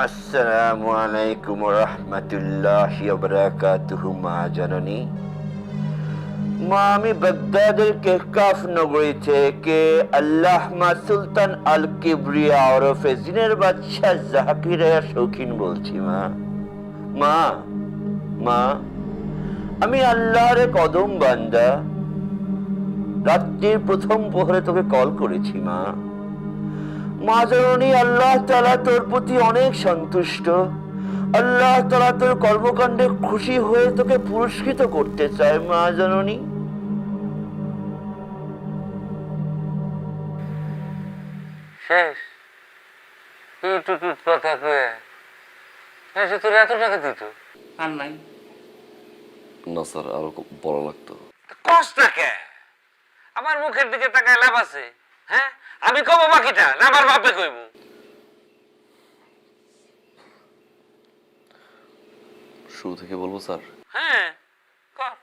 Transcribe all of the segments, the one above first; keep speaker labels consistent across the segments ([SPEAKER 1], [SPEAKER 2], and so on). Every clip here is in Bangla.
[SPEAKER 1] আসসালামু আলাইকুম রহমতুল্লাহি ওয়া বারাকাতুহু। মা জননী, মা আমি বাগদাদের কেহকাফ নগরী থেকে আল্লামা সুলতান আল কিবরিয়া ওরফে জিনের বাদশাহ জাকির শৌখিন বলছি। মা মা মা আমি আল্লাহর কদম বান্দা। রাত্রির প্রথম প্রহরে তোকে কল করেছি। মা মা জননী, আল্লাহ তাআলা তোর প্রতি অনেক সন্তুষ্ট। আল্লাহ তাআলা তোর কর্মকাণ্ডে খুশি হয়ে তোকে পুরস্কৃত করতে চায়। মা জননী,
[SPEAKER 2] শেষ কথা কয়ে শেষে তোর এত টাকা দিত আর নাই?
[SPEAKER 3] না স্যার, আরো বড় লাগতো।
[SPEAKER 2] কষ্ট কে? আমার মুখের দিকে তাকায় লাভ আছে? হ্যাঁ, আমি কব বাকিটা না আমার বাপে কইব?
[SPEAKER 3] শুরু থেকে বলবো স্যার?
[SPEAKER 2] হ্যাঁ কর।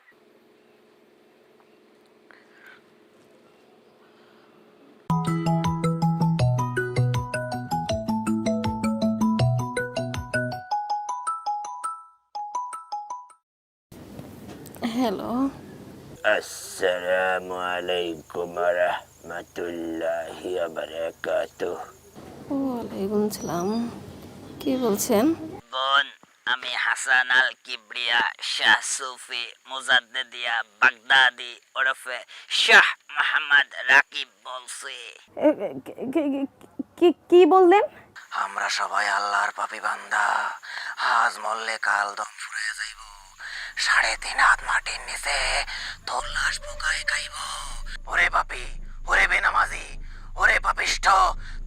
[SPEAKER 4] হ্যালো।
[SPEAKER 1] আসসালামু আলাইকুম রহমতুল্লাহি ওয়া বারাকাতুহু।
[SPEAKER 4] ওয়ালাইকুম সালাম। কি বলছেন?
[SPEAKER 5] বোন, আমি হাসান আল কিবরিয়া শাহ সুফি মুজাদ্দিদিয়া বাগদাদি ওরফে শাহ মোহাম্মদ রাকিব বলছি।
[SPEAKER 4] কি বললেন?
[SPEAKER 5] আমরা সবাই আল্লাহর পাপী বান্দা। আজ মরলে কাল দম ফুরাইয়া যাইব। 3.5 হাত মাটির নিচে তোর লাশ পোকায় খাইব। ওরে পাপী, ওরে বেনামাজি, ওরে পাপিষ্ঠ,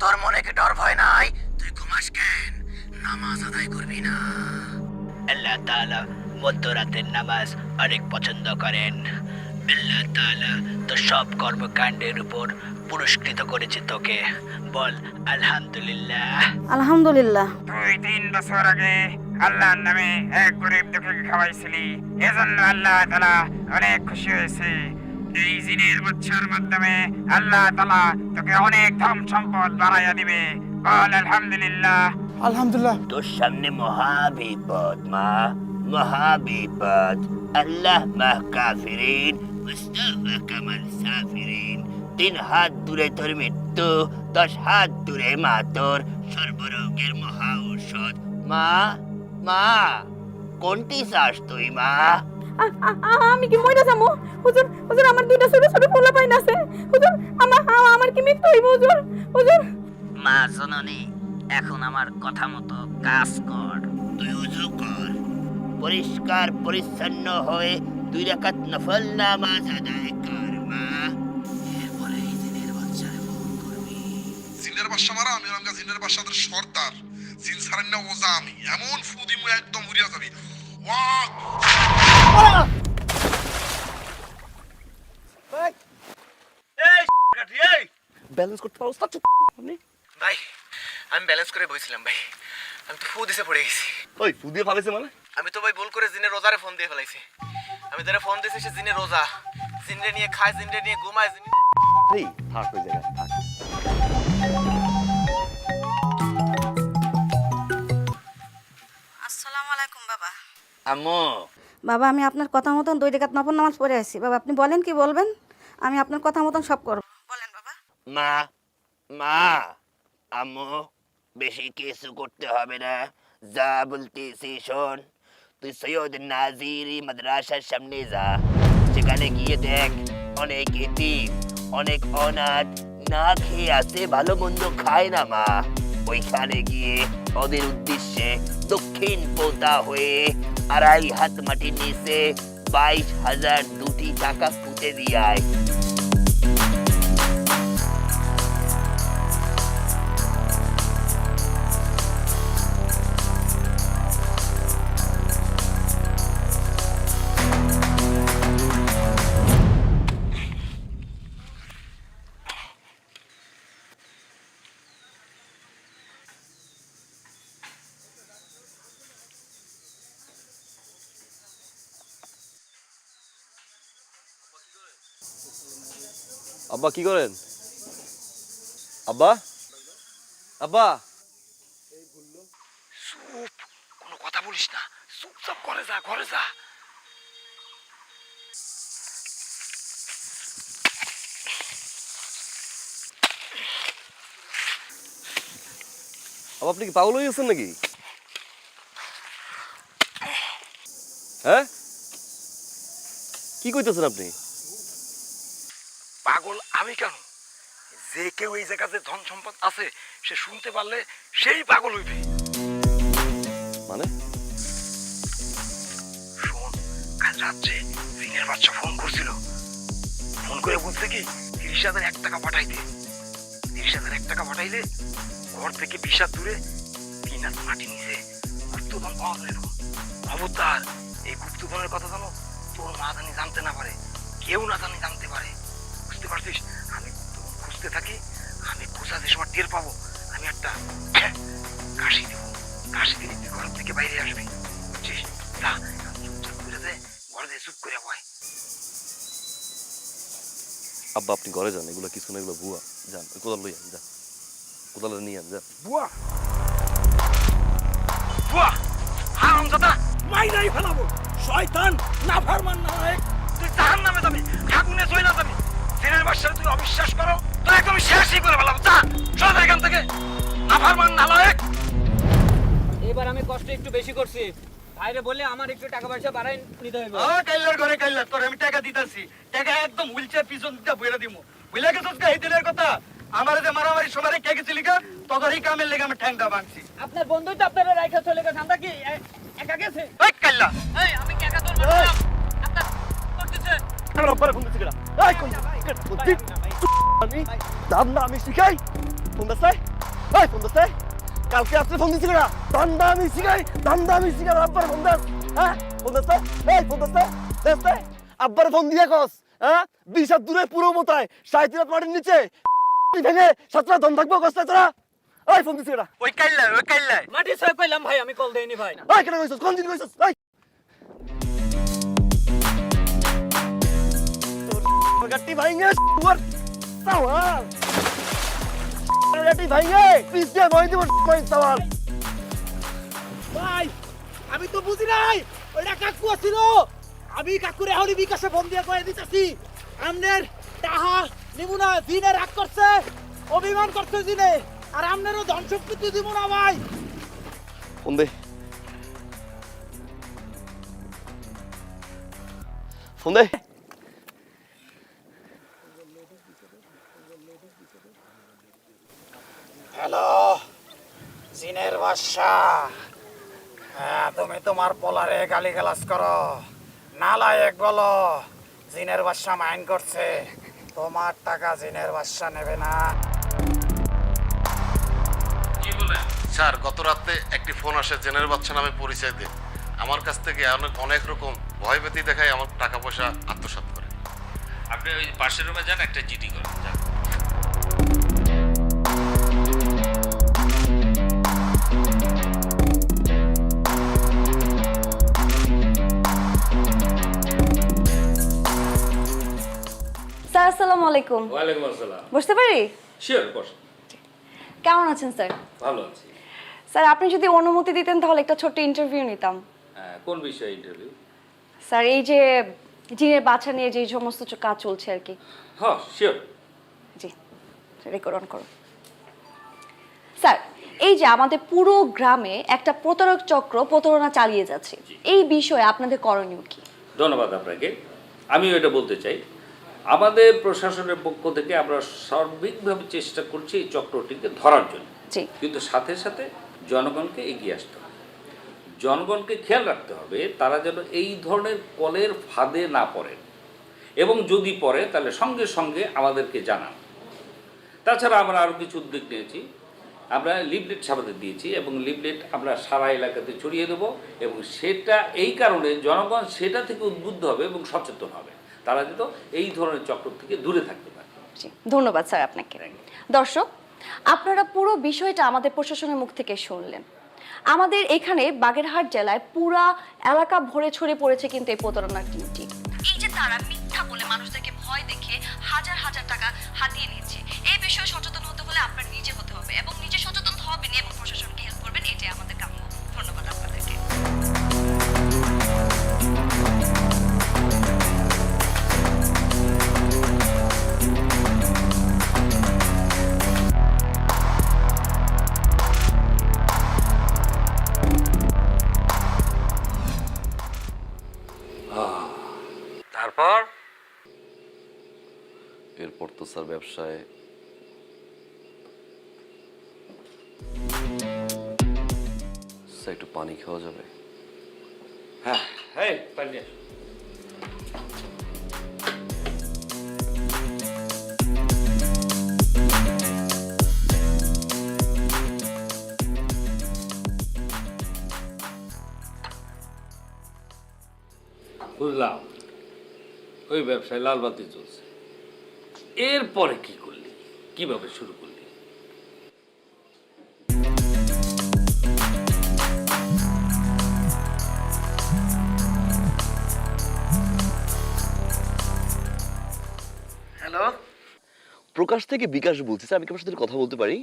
[SPEAKER 5] তোর মনে কি ডর ভয় নাই? তুই ঘুমাস কেন? নামাজ আদায় করবি না? আল্লাহ তাআলা মধ্যরাতের নামাজ অনেক পছন্দ করেন। আল্লাহ তাআলা তোর সব কর্মকাণ্ডের উপর পুরস্কৃত করেছে তোকে। বল আলহামদুলিল্লাহ।
[SPEAKER 4] আলহামদুলিল্লাহ।
[SPEAKER 6] 2-3 বছর আগে আল্লাহর নামে এক গরিব দুঃখীকে খাওয়াইছিলি, এজন্য আল্লাহ তাআলা অনেক খুশি হয়েছে। এই জিনের বাচ্চার মাধ্যমে আল্লাহ তাআলা তোকে অনেক ধন সম্পদ বাড়াইয়া দিবে। বল আলহামদুলিল্লাহ।
[SPEAKER 7] আলহামদুলিল্লাহ।
[SPEAKER 1] তোর সামনে মহাবিপদ। মা মহাবিপদ। আল্লাহ মাহ কাফিরিন মুস্তাফা কামাল সাফিরিন। 3 হাত দূরে তোর মৃত্যু, 10 হাত দূরে মা তোর সর্বরোগের মহা ঔষধ। মা মা কোনটি চাস তুই? মা
[SPEAKER 4] আমি কি মইরা যামু? হুজুর, হুজুর আমার দুইটা ছোট ছোট পোলা পাইন আছে। হুজুর, আমার কি মৃত্যু হইব? হুজুর, হুজুর।
[SPEAKER 5] মা জননী, এখন আমার কথা মতো কাজ কর।
[SPEAKER 1] তুই উযু কর, পরিষ্কার পরিচ্ছন্ন হয়ে 2 রাকাত নফল নামাজ আদায় কর। মা
[SPEAKER 5] এরপরে এই জিনের বাচ্চারে ফোন করবি।
[SPEAKER 8] জিনের বাদশা মারা আমি হলাম জিনের বাদশাদের সর্দার। জিন ছাড়েন না ওজা আমি, এমন ফু দিমু একদম উড়িয়া যাবি।
[SPEAKER 3] ব্যালেন্স করতে পারো স্যার?
[SPEAKER 2] ভাই, আমি ব্যালেন্স করে বইছিলাম ভাই, আমি তো ফু দিছে পড়ে গেছি।
[SPEAKER 3] ওই ফু দিয়ে ফালাইছে মানে?
[SPEAKER 2] আমি তো ভাই ভুল করে জিনের রোজারে ফোন দিয়ে ফেলাইছি। আমি যারা ফোন দিয়েছি সে জিনের রোজা, জিনরে নিয়ে খায়, জিনরে নিয়ে ঘুমায়।
[SPEAKER 3] এই থাক ওই জায়গায় থাক।
[SPEAKER 4] আসসালামু আলাইকুম বাবা।
[SPEAKER 1] আম্মু,
[SPEAKER 4] বাবা, আমি আপনার কথা মতন 2 রাকাত নফল নামাজ পড়ে আছি। বাবা, আপনি বলেন কি বলবেন, আমি আপনার কথা মতন সব করব। বলেন বাবা।
[SPEAKER 1] মা মা আম্মু, বেশি কিছু করতে হবে না, যা বলতেছি শোন। তুই সৈয়দ নাজিরি মাদ্রাসার সামনে যা, সেখানে গিয়ে দেখ অনেক এতিম, অনেক অনাথ না খেয়ে আছে, ভালো মন্দ খায় না। মা ওইখানে গিয়ে ওদের উদ্দেশ্যে দক্ষিণ পোতা হয়ে 2.5 হাত মাটির নিচে 22,000 দুটি টাকা পুঁতে দিয়ে আয়।
[SPEAKER 3] আব্বা কি করেন? আব্বা, আব্বা
[SPEAKER 5] চুপ, কোনো কথা বলিস না, চুপচাপ ঘরে যা, ঘরে যা।
[SPEAKER 3] আপনি কি পাগল হয়ে গেছেন নাকি? হ্যাঁ, কি কইতেছেন আপনি?
[SPEAKER 5] পাগল আমি কেন? যে কেউ এই জায়গাতে ধন সম্পদ আছে সে শুনতে পারলে সেই পাগল হইবে।
[SPEAKER 3] মানে
[SPEAKER 5] শোন, কাল রাত্রে জিনের বাচ্চা ফোন করছিল। ফোন করে বলছে কি 30,001 টাকা পাঠাইতে। 30,001 টাকা পাঠাইলে ঘর থেকে 20 হাত দূরে 3 হাত মাটি নিচে গুপ্তধন পাওয়া যাবে। খবরদার, এই গুপ্তধনের কথা জানো তোর মা জানি জানতে না পারে, কেউ না জানি জানতে পারে, বুঝতে পারছিস? আমি গুপ্তধন খুঁজতে থাকি, আমি খোঁজা যে সময় টের পাবো আমি একটা কাশি দেবো, কাশি দিলে তুই ঘর থেকে বাইরে আসবি, বুঝছিস? যা চুপচাপ করে দে, ঘরে দিয়ে চুপ করে বয়।
[SPEAKER 3] আব্বা আপনি ঘরে যান, এগুলো কিছু না, এগুলো ভুয়া। যান, ওই কোদাল লই আন, যান, কোদালে নিয়ে আন, যান।
[SPEAKER 5] বুয়া বুয়া হারামজাদা, মাইরাই ফেলাবো, শয়তান নাফরমান নালায়েক, তুই জাহান্নামে যাবি, আগুনে জ্বলা যাবি। দিনের বাদশারে তুই অবিশ্বাস করো, তুই একদম শেষই করে ফেলাবো। যা সর এখান থেকে, নাফরমান নালায়েক।
[SPEAKER 7] এবার আমি কষ্ট একটু বেশি করছি, বাইরে বলে আমার একটু টাকা পয়সা বাড়াই নিতে হবে।
[SPEAKER 5] কাইলার ঘরে কাইলার, তোর আমি টাকা দিতাছি, টাকা একদম হুইলচেয়ার পিছন দিতে বইরা দিমু। বুঝলা গেছস কা এই দিনের কথা? আমারে যে মারামারি সবারে কে গেছিলি কা, তোদেরই কামের লেগে আমি ঠ্যাংটা ভাঙছি।
[SPEAKER 7] আপনার বন্ধুই তো আপনারা রাইখা চলে গেছে, আমরা কি একা গেছে?
[SPEAKER 5] এই কাইলা,
[SPEAKER 7] এই আমি টাকা তোর মারলাম, আপনার করতেছে
[SPEAKER 3] আমার আব্বারে ফোন দিছি কেডা? এই কোন আমি দান্দা আমি শিখাই ফোন দাসে, এই ফোন দাসে, কালকে রাতে ফোন দিছি কেডা? দান্দা আমি শিখাই, দান্দা আমি শিখাই, আব্বারে ফোন দাস। হ্যাঁ ফোন দাসে, এই ফোন দাসে, দাসে আব্বারে ফোন দিয়া কস, হ্যাঁ 20 হাত দূরে পুরো মোতায় 37 হাত মাটির নিচে ভেঙে 7টা দম থাকবো কষ্ট তোরা। এই ফোন দিছি কেডা?
[SPEAKER 5] ওই কাইলা
[SPEAKER 7] মাটি ছয় কইলাম ভাই, আমি কল দেইনি ভাই।
[SPEAKER 3] এই কেন কইছস? কোন দিন কইছস? এই তোর গাটি ভাঙে সুয়ার সাওয়াল, গাটি ভাঙে পিস দিয়ে মই দিব মই সাওয়াল।
[SPEAKER 7] ভাই আমি তো বুঝি নাই ওইটা কাকু আছিল, আমি কাকুরে হলি বিকাশে ফোন দিয়ে কয়ে দিতেছি আমনের টাহা নিমুনা দিনে রাগ করছে, অভিমান করছে দিনে, আর আমনেরও ধন সম্পত্তি দিব না ভাই।
[SPEAKER 3] ফোন দে, ফোন দে।
[SPEAKER 5] হ্যালো জিনের বাদশাহ, হ্যাঁ তুমি তোমার পোলারে গালিগালাজ করো, নালায়েক বলো, জিনের বাদশাহ মাইন্ড করছে, তোমার টাকা জিনের বাদশাহ নেবে না।
[SPEAKER 2] কি বলেন?
[SPEAKER 9] স্যার গত রাতে একটি ফোন আসে, জেনারেল বাদশা নামে পরিচয় দিয়ে আমার কাছ থেকে অনেক রকম ভয়ভীতি দেখায়, আমার টাকা পয়সা আত্মসাৎ করে।
[SPEAKER 2] আপনি ওই পাশের রুমে যান, একটা জিডি করেন, যান।
[SPEAKER 4] স্যার আসসালামু আলাইকুম।
[SPEAKER 2] ওয়ালাইকুম আসসালাম।
[SPEAKER 4] বসতে পারি?
[SPEAKER 2] শিওর, বস।
[SPEAKER 4] কেমন আছেন স্যার?
[SPEAKER 2] ভালো আছি।
[SPEAKER 4] স্যার আপনি যদি অনুমতি দিতেন তাহলে একটা ছোট্ট ইন্টারভিউ নিতাম।
[SPEAKER 2] কোন বিষয়ে ইন্টারভিউ?
[SPEAKER 4] স্যার এই যে জিনের বাচ্চা নিয়ে যে সমস্ত কাজ চলছে আর কি।
[SPEAKER 2] হ্যাঁ শিওর।
[SPEAKER 4] জি রেকর্ড অন করুন। স্যার এই যে আমাদের পুরো গ্রামে একটা প্রতারক চক্র প্রতারণা চালিয়ে যাচ্ছে, এই বিষয়ে আপনাদের করণীয় কি?
[SPEAKER 10] ধন্যবাদ আপনাকে। আমি এটা বলতে চাই, আমাদের প্রশাসনের পক্ষ থেকে আমরা সার্বিকভাবে চেষ্টা করছি এই চক্রটিকে ধরার জন্য, কিন্তু সাথে সাথে জনগণকে এগিয়ে আসতে হবে, জনগণকে খেয়াল রাখতে হবে তারা যেন এই ধরনের কলের ফাঁদে না পড়ে, এবং যদি পড়ে তাহলে সঙ্গে সঙ্গে আমাদেরকে জানান। তাছাড়া আমরা আরও কিছু উদ্যোগ নিয়েছি, আমরা লিফলেট ছাপাতে দিয়েছি এবং লিফলেট আমরা সারা এলাকাতে ছড়িয়ে দেবো, এবং সেটা এই কারণে জনগণ সেটা থেকে উদ্বুদ্ধ হবে এবং সচেতন হবে, তারা যেন এই ধরনের চক্র থেকে দূরে থাকতে পারে।
[SPEAKER 4] ধন্যবাদ স্যার আপনাকে। দর্শক আপনারা পুরো বিষয়টা আমাদের প্রশাসনের মুখ থেকে শুনলেন। আমাদের এখানে বাগেরহাট জেলায় পুরা এলাকা ভরে ছড়িয়ে পড়েছে কিন্তু এই প্রতারণার টিমটি। এই যে তারা মিথ্যা বলে মানুষদেরকে ভয় দেখে হাজার হাজার টাকা হাতিয়ে নিচ্ছে, এই বিষয়ে সচেতন হতে হলে আপনার নিজে হতে হবে এবং নিজে সচেতন হবেন এবং প্রশাসনকে হেল্প করবেন, এটাই আমাদের কাম্য।
[SPEAKER 3] স্যার ব্যবসায় স্যার একটু পানি খাওয়া যাবে?
[SPEAKER 10] হ্যাঁ হ্যাঁ পানি আসো। বুঝলাম, ওই ব্যবসায় লাল বাতি চলছে। এরপরে কি করলি, কিভাবে শুরু করলি?
[SPEAKER 5] হ্যালো,
[SPEAKER 3] প্রকাশ থেকে বিকাশ বলছি স্যার, আমি কি আপনার সাথে কথা বলতে পারি?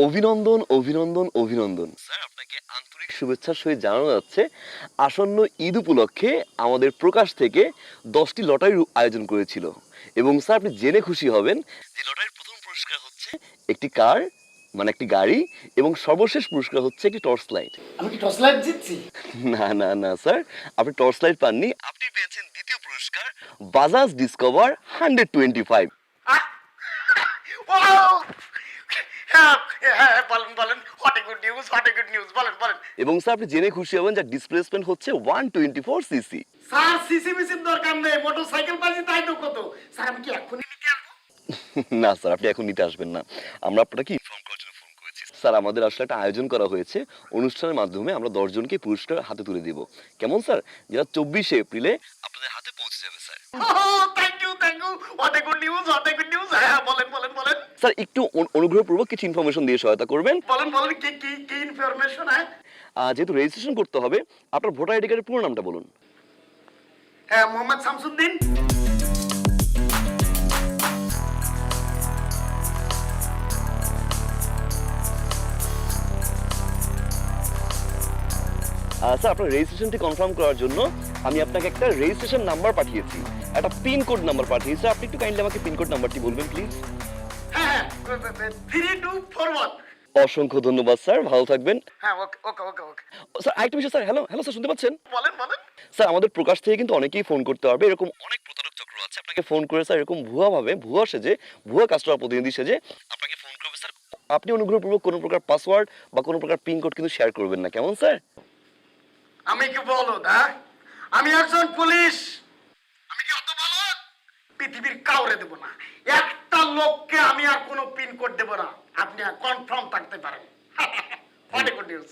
[SPEAKER 3] অভিনন্দন অভিনন্দন অভিনন্দন স্যার, আপনাকে আন্তরিক শুভেচ্ছার সহিত জানানো যাচ্ছে আসন্ন ঈদ উপলক্ষে আমাদের প্রকাশ থেকে 10টি লটারির আয়োজন করেছিল এবং স্যার আপনি জেনে খুশি হবেন যে লটারির প্রথম পুরস্কার হচ্ছে একটি কার মানে একটি গাড়ি এবং সর্বশেষ পুরস্কার হচ্ছে একটি টর্চ লাইট।
[SPEAKER 5] আমি কি টর্চ লাইট জিতছি?
[SPEAKER 3] না না না স্যার, আপনি টর্চ লাইট পাননি, আপনি পেয়েছেন দ্বিতীয় পুরস্কার বাজাজ ডিসকভার 125। এবং স্যার আপনি জেনে খুশি হবেন যে ডিসপ্লেসমেন্ট হচ্ছে 124 সিসি।
[SPEAKER 5] স্যার সিসি মিসির দরকার নেই, মোটরসাইকেল পাচ্ছি তাই তো কত। স্যার আমি কি এখনই নিতে আসবো?
[SPEAKER 3] না স্যার, আপনি এখন নিতে আসবেন না, আমরা আপনাকে ইনফর্ম করার জন্য ফোন করেছি। স্যার আমাদের আসলে একটা আয়োজন করা হয়েছে, অনুষ্ঠানের মাধ্যমে আমরা 10 জনকে পুরস্কার হাতে তুলে দিব। কেমন স্যার? যেটা 24 এপ্রিলে আপনাদের হাতে পৌঁছে যাবে sir.
[SPEAKER 5] Thank you what a good news, what a good news. হ্যাঁ বলেন বলেন বলেন
[SPEAKER 3] স্যার একটু অনুগ্রহপূর্বক কিছু ইনফরমেশন দিয়ে সহায়তা করবেন।
[SPEAKER 5] বলেন বলেন কি কি কি ইনফরমেশন? হ্যাঁ
[SPEAKER 3] যেহেতু রেজিস্ট্রেশন করতে হবে, আপনার ভোটার আইডি কার্ডের পুরো নামটা বলুন।
[SPEAKER 5] হ্যাঁ, মোহাম্মদ শামসুদ্দিন।
[SPEAKER 3] স্যার আপনার রেজিস্ট্রেশনটি কনফার্ম করার জন্য আমি আপনাকে একটা রেজিস্ট্রেশন নাম্বার পাঠিয়েছি, একটা পিন কোড নাম্বার পাঠিয়েছি। আপনি একটু কাইন্ডলি আমাকে পিন কোড নাম্বারটি বলবেন প্লিজ।
[SPEAKER 5] হ্যাঁ 3241।
[SPEAKER 3] অসংখ্য ধন্যবাদ স্যার, ভালো থাকবেন।
[SPEAKER 5] হ্যাঁ ওকে ওকে ওকে ওকে।
[SPEAKER 3] স্যার আরেকটা বিষয় স্যার, হ্যালো হ্যালো স্যার, শুনতে পাচ্ছেন?
[SPEAKER 5] বলেন বলেন।
[SPEAKER 3] স্যার আমাদের প্রকাশ থেকে কিন্তু অনেকেই ফোন করতে পারবে, এরকম অনেক প্রতারক চক্র আছে আপনাকে ফোন করে স্যার এরকম ভুয়া সেজে, ভুয়া কাস্টমার প্রতিনিধি সেজে আপনাকে ফোন করবে স্যার। আপনি অনুগ্রহপূর্বক কোনো প্রকার পাসওয়ার্ড বা কোনো প্রকার পিন কোড কিন্তু শেয়ার করবেন না, কেমন স্যার?
[SPEAKER 5] আমি কি বলো দা? আমি একজন পুলিশ, আমি কি অত বলো? পৃথিবীর কাউরে দেব না, একটা লোককে আমি আর কোনো পিন কোড দেব না, আপনি আর কনফার্ম থাকতে পারেন। What a good news.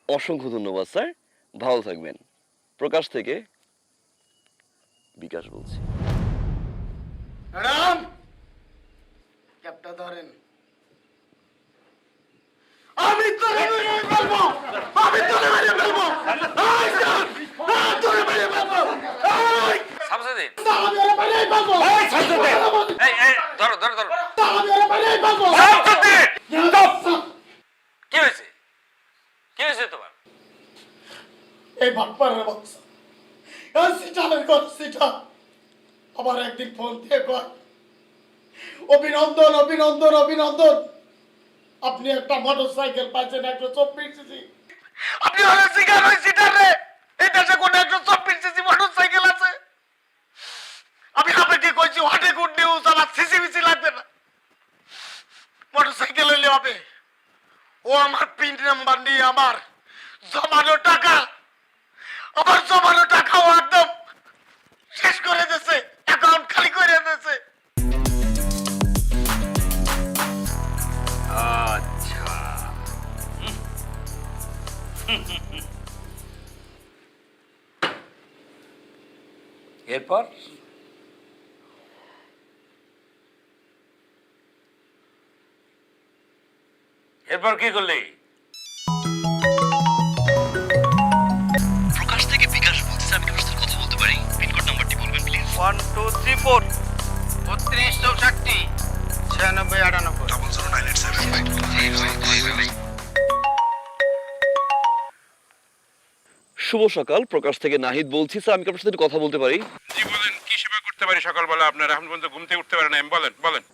[SPEAKER 3] অসংখ্য ধন্যবাদ স্যার, ভালো থাকবেন। প্রকাশ থেকে বিকাশ বলছি।
[SPEAKER 5] ম্যাডাম ক্যাপটা ধরেন। আমি তোরে মেরে ফেলবো, আমি তোরে মেরে ফেলবো। এই স্যার, তোরে মেরে ফেলবো। এই
[SPEAKER 2] শামসুদ্দিন,
[SPEAKER 5] আমি ওরে মেরে ফেলবো।
[SPEAKER 2] এই শামসুদ্দিন, এই ধরো ধরো ধরো।
[SPEAKER 5] আমি ওরে মেরে ফেলবো।
[SPEAKER 2] শামসুদ্দিন, কি হয়েছে? কি হয়েছে তোমার?
[SPEAKER 5] এই বাটপারের বাচ্চা, এই সিটারের ঘর সিটা আবার একদিন ফোন দিয়ে কয়, অভিনন্দন অভিনন্দন অভিনন্দন, আপনি একটা মোটরসাইকেল পাইছেন 124 সিসি। আপনি হলে সিগার ওই সিটারে, এই দেশে কোন 124 সিসি মোটরসাইকেল আছে? আমি আপনাকে কইছি হোয়াট এ গুড নিউজ, আমার সিসি মিসি লাগবে না, মোটরসাইকেল হইলে হবে। ও আমার পিন নাম্বার নিয়ে আমার জমানো টাকা, আমার জমানো টাকাও একদম শেষ করে দিয়েছে, অ্যাকাউন্ট খালি করে দিয়েছে।
[SPEAKER 10] আচ্ছা, এরপর এরপর কি করলি?
[SPEAKER 3] প্রকাশ থেকে বিকাশ বলছি স্যার, আমি কি আপনার সাথে কথা বলতে পারি? পিন কোড নাম্বারটি বলবেন প্লিজ।
[SPEAKER 6] 1234 32 64 96 98
[SPEAKER 8] 009875।
[SPEAKER 3] শুভ সকাল, প্রকাশ থেকে নাহিদ বলছি স্যার, আমি কি আপনার সাথে কথা বলতে পারি?
[SPEAKER 6] জি বলেন, কি সেবা করতে পারি সকালবেলা? আপনার এখন পর্যন্ত ঘুম থেকে উঠতে পারেন, বলেন বলেন।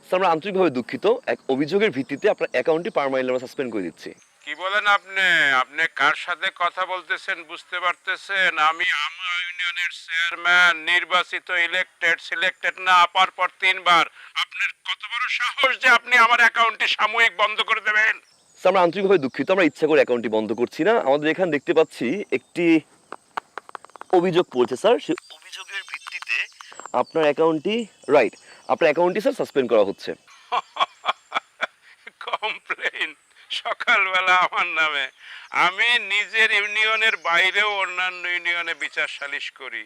[SPEAKER 3] স্যার আমরা আন্তরিকভাবে দুঃখিত, এক অভিযোগের ভিত্তিতে আপনার অ্যাকাউন্টটি পার্মানেন্টলি আমরা সাসপেন্ড করে দিচ্ছি।
[SPEAKER 2] কি বলেন আপনি? আপনি কার সাথে কথা বলতেছেন বুঝতে পারতেছেন? আমি আমার ইউনিয়নের চেয়ারম্যান, নির্বাচিত, ইলেক্টেড, সিলেক্টেড না, আপার পর 3 বার। আপনার কত বড় সাহস যে আপনি আমার অ্যাকাউন্টটি সাময়িক বন্ধ করে দেবেন?
[SPEAKER 3] স্যার আমরা আন্তরিকভাবে দুঃখিত, আমরা ইচ্ছা করে অ্যাকাউন্টটি বন্ধ করছি না। আমাদের এখানে দেখতে পাচ্ছি একটি অভিযোগ পড়ছে স্যার, সেই অভিযোগের ভিত্তিতে আপনার অ্যাকাউন্টটি আপনার অ্যাকাউন্টটি স্যার সাসপেন্ড করা হচ্ছে।
[SPEAKER 2] কমপ্লেইন সকালবেলা আমার নামে? আমি নিজের ইউনিয়নের বাইরেও অন্যান্য ইউনিয়নে বিচার সালিশ করি।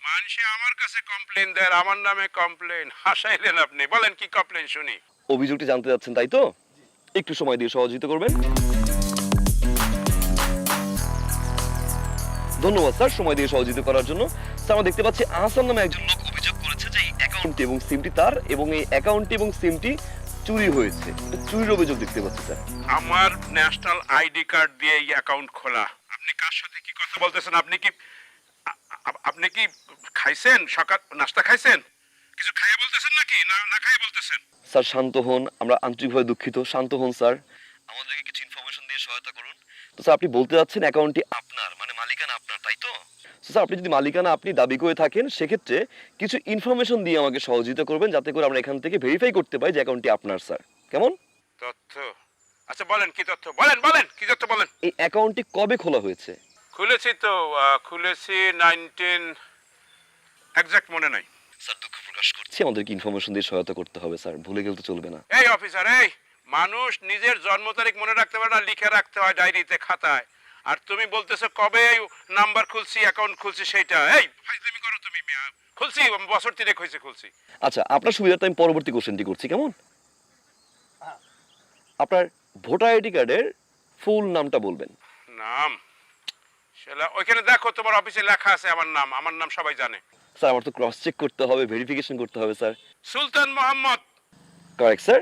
[SPEAKER 2] মানুষে আমার কাছে কমপ্লেইন দেয়, আমার নামে কমপ্লেইন। হাসাইলেন আপনি। বলেন কি কমপ্লেইন শুনি।
[SPEAKER 3] অভিযোগটি জানতে যাচ্ছেন তাই তো? একটু সময় দিয়ে সহযোগিতা করবেন। ধন্যবাদ স্যার সময় দিয়ে সহযোগিতা করার জন্য। স্যার আমরা দেখতে পাচ্ছি আহসান নামে একজন লোক অভিযোগ করেছে যে এই অ্যাকাউন্টটি এবং সিমটি তার, এবং এই অ্যাকাউন্টটি এবং সিমটি চুরি হয়েছে। এটা চুরির অভিযোগ দেখতে পাচ্ছি স্যার।
[SPEAKER 2] আমার ন্যাশনাল আইডি কার্ড দিয়ে এই অ্যাকাউন্ট খোলা। আপনি কার সাথে কি কথা বলতেছেন? আপনি কি খাইছেন? সকাল নাস্তা খাইছেন? কিছু খাইয়ে বলতেছেন নাকি না খাইয়ে বলতেছেন?
[SPEAKER 3] স্যার শান্ত হন, আমরা আন্তরিকভাবে দুঃখিত। শান্ত হন স্যার, আমাদেরকে কিছু ইনফরমেশন দিয়ে সহায়তা করুন। তো স্যার আপনি বলতে যাচ্ছেন অ্যাকাউন্টটি আপনার, মানে মালিকানা আপনার, তাই তো? স্যার আপনি যদি মালিকানা আপনি দাবি করে থাকেন, সেক্ষেত্রে কিছু ইনফরমেশন দিয়ে আমাকে সহযোগিতা করবেন, যাতে করে আমরা এখান থেকে ভেরিফাই করতে পারি যে অ্যাকাউন্টটি আপনার স্যার। কেমন?
[SPEAKER 2] তথ্য? আচ্ছা বলেন কি তথ্য, বলেন কি তথ্য বলেন।
[SPEAKER 3] এই অ্যাকাউন্টটি কবে খোলা হয়েছে?
[SPEAKER 2] খুলেছি 19 এক্সাক্ট মনে নাই।
[SPEAKER 3] স্যার দুঃখ প্রকাশ করছি, আমাদেরকে ইনফরমেশন দিয়ে সহায়তা করতে হবে স্যার, ভুলে গেলে তো চলবে না।
[SPEAKER 2] এই অফিসার, এই মানুষ নিজের জন্ম তারিখ মনে রাখতে পারে না, লিখে রাখতে হয় ডায়েরিতে, খাতায়। আর তুমি বলতেছো কবে নাম্বার খুলছি, অ্যাকাউন্ট খুলছি সেইটা। এই ফাইজলামি করো তুমি। খুলছি বছর 3 হয়েছে খুলছি।
[SPEAKER 3] আচ্ছা আপনার সুবিধার্থে আমি পরবর্তী কোশ্চেনটি করছি, কেমন? আপনার ভোটার আইডি কার্ডের ফুল নামটা বলবেন।
[SPEAKER 2] নাম? সেটা ওইখানে দেখো, তোমার অফিসে লেখা আছে আমার নাম সবাই জানে।
[SPEAKER 3] স্যার আমার তো ক্রস চেক করতে হবে, ভেরিফিকেশন করতে হবে sir.
[SPEAKER 2] Sultan Mohammad.
[SPEAKER 3] Correct sir,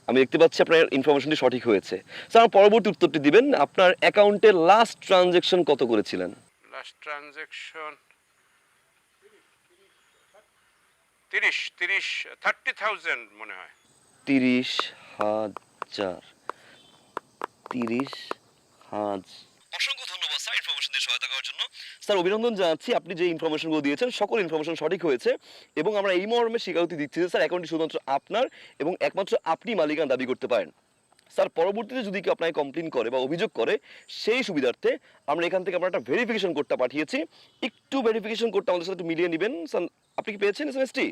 [SPEAKER 3] আমি দেখতে পাচ্ছি আপনার ইনফরমেশনটি সঠিক হয়েছে। স্যার আমার পরবর্তী উত্তরটি দিবেন, আপনার অ্যাকাউন্টে লাস্ট ট্রানজ্যাকশন কত করেছিলেন?
[SPEAKER 2] লাস্ট ট্রানজ্যাকশন 30,000 মনে হয়।
[SPEAKER 3] 30,000। অসংখ্য ধন্যবাদ স্যার ইনফরমেশন দিয়ে সহায়তা করার জন্য। স্যার অভিনন্দন জানাচ্ছি, আপনি যে ইনফরমেশনগুলো দিয়েছেন সকল ইনফরমেশন সঠিক হয়েছে, এবং আমরা এই মর্মে স্বীকারোক্তি দিচ্ছি যে স্যার অ্যাকাউন্টটি শুধুমাত্র আপনার এবং একমাত্র আপনি মালিকানা দাবি করতে পারেন। স্যার পরবর্তীতে যদি কেউ আপনাকে কমপ্লেইন করে বা অভিযোগ করে, সেই সুবিধার্থে আমরা এখান থেকে আপনার একটা ভেরিফিকেশন কোডটা পাঠিয়েছি। একটু ভেরিফিকেশন কোডটা আমাদের সাথে একটু মিলিয়ে নেবেন। স্যার আপনি কি পেয়েছেন এসএমএসটি?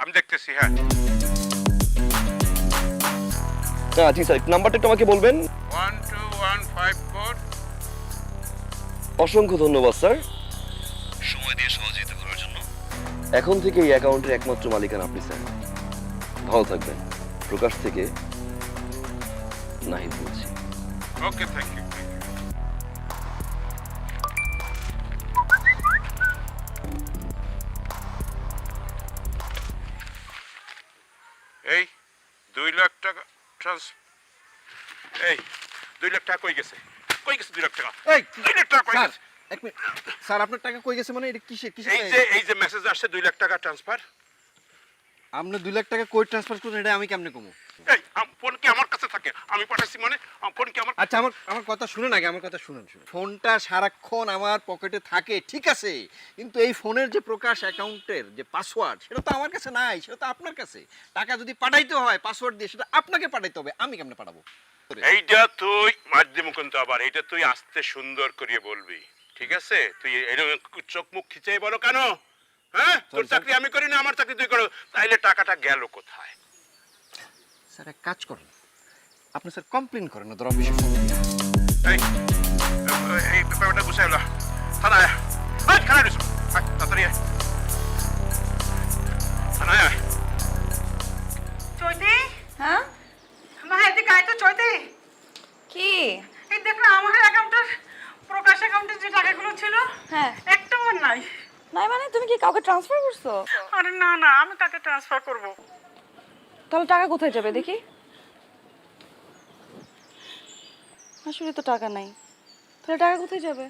[SPEAKER 2] আমি দেখতেছি। হ্যাঁ
[SPEAKER 3] জি স্যার, নাম্বারটা একটু আমাকে বলবেন।
[SPEAKER 2] 12154।
[SPEAKER 3] অসংখ্য ধন্যবাদ স্যার সময় দিয়ে সহযোগিতা করার জন্য। এখন থেকে এই অ্যাকাউন্টের একমাত্র মালিকানা আপনি স্যার। ভালো থাকবেন। প্রকাশ থেকে নাহিদ বলছি।
[SPEAKER 2] ওকে, থ্যাংক ইউ। এই 2 লাখ টাকা এই 2 লাখ টাকা কই গেছে 2 লাখ টাকা?
[SPEAKER 7] এই
[SPEAKER 2] 2 লাখ টাকা কই
[SPEAKER 7] স্যার,
[SPEAKER 2] গেছে?
[SPEAKER 7] এক মিনিট স্যার, আপনার টাকা কই গেছে মানে? এটা কিসে
[SPEAKER 2] এই যে মেসেজ আসছে 2 লাখ টাকা ট্রান্সফার।
[SPEAKER 7] আপনি 2 লাখ টাকা কই ট্রান্সফার করছেন, এটা আমি কেমনে কমু?
[SPEAKER 2] এই ফোন কি আমার কাছে থাকে? আমি পাঠাইছি মানে ফোন কি আমার?
[SPEAKER 7] আচ্ছা আমার কথা শুনুন আগে, আমার কথা শুনুন। ফোনটা সারাক্ষণ আমার পকেটে থাকে ঠিক আছে, কিন্তু এই ফোনের যে প্রকাশ অ্যাকাউন্টের যে পাসওয়ার্ড, সেটা তো আমার কাছে নাই, সেটা তো আপনার কাছে। টাকা যদি পাঠাইতে হয় পাসওয়ার্ড দিয়ে, সেটা আপনাকে পাঠাইতে হবে, আমি কেমনে পাঠাবো?
[SPEAKER 2] এইটা তুই মাধ্যম কিন্তু আবার এইটা তুই আস্তে সুন্দর করিয়ে বলবি, ঠিক আছে? তুই এরকম চোখ মুখ খিচে বলো কেন? হ্যাঁ, তোর চাকরি আমি করি না, আমার চাকরি তুই করো, তাইলে টাকাটা গেল কোথায়?
[SPEAKER 7] স্যার এক কাজ করেন, আপনি স্যার কমপ্লেইন করেন না, ধর অফিসে ফোন দিয়ে।
[SPEAKER 2] এই ব্যাপারটা গুছাই লো, থানায় আয়, খারাপ দিস, তাড়াতাড়ি আয়, থানায় আয়।
[SPEAKER 11] চৈতি,
[SPEAKER 4] হ্যাঁ
[SPEAKER 11] মা এদিকে আয় তো। চৈতি,
[SPEAKER 4] কি?
[SPEAKER 11] এই দেখ না আমার অ্যাকাউন্টের প্রকাশ অ্যাকাউন্টে যে টাকাগুলো ছিল,
[SPEAKER 4] হ্যাঁ
[SPEAKER 11] একটাও আর নাই।
[SPEAKER 4] নাই মানে তুমি কি কাউকে ট্রান্সফার করছো?
[SPEAKER 11] আরে না না, আমি তাকে ট্রান্সফার করব।
[SPEAKER 4] তাহলে টাকা কোথায় যাবে দেখি? আসলে তো টাকা নাই, তাহলে টাকা কোথায় যাবে?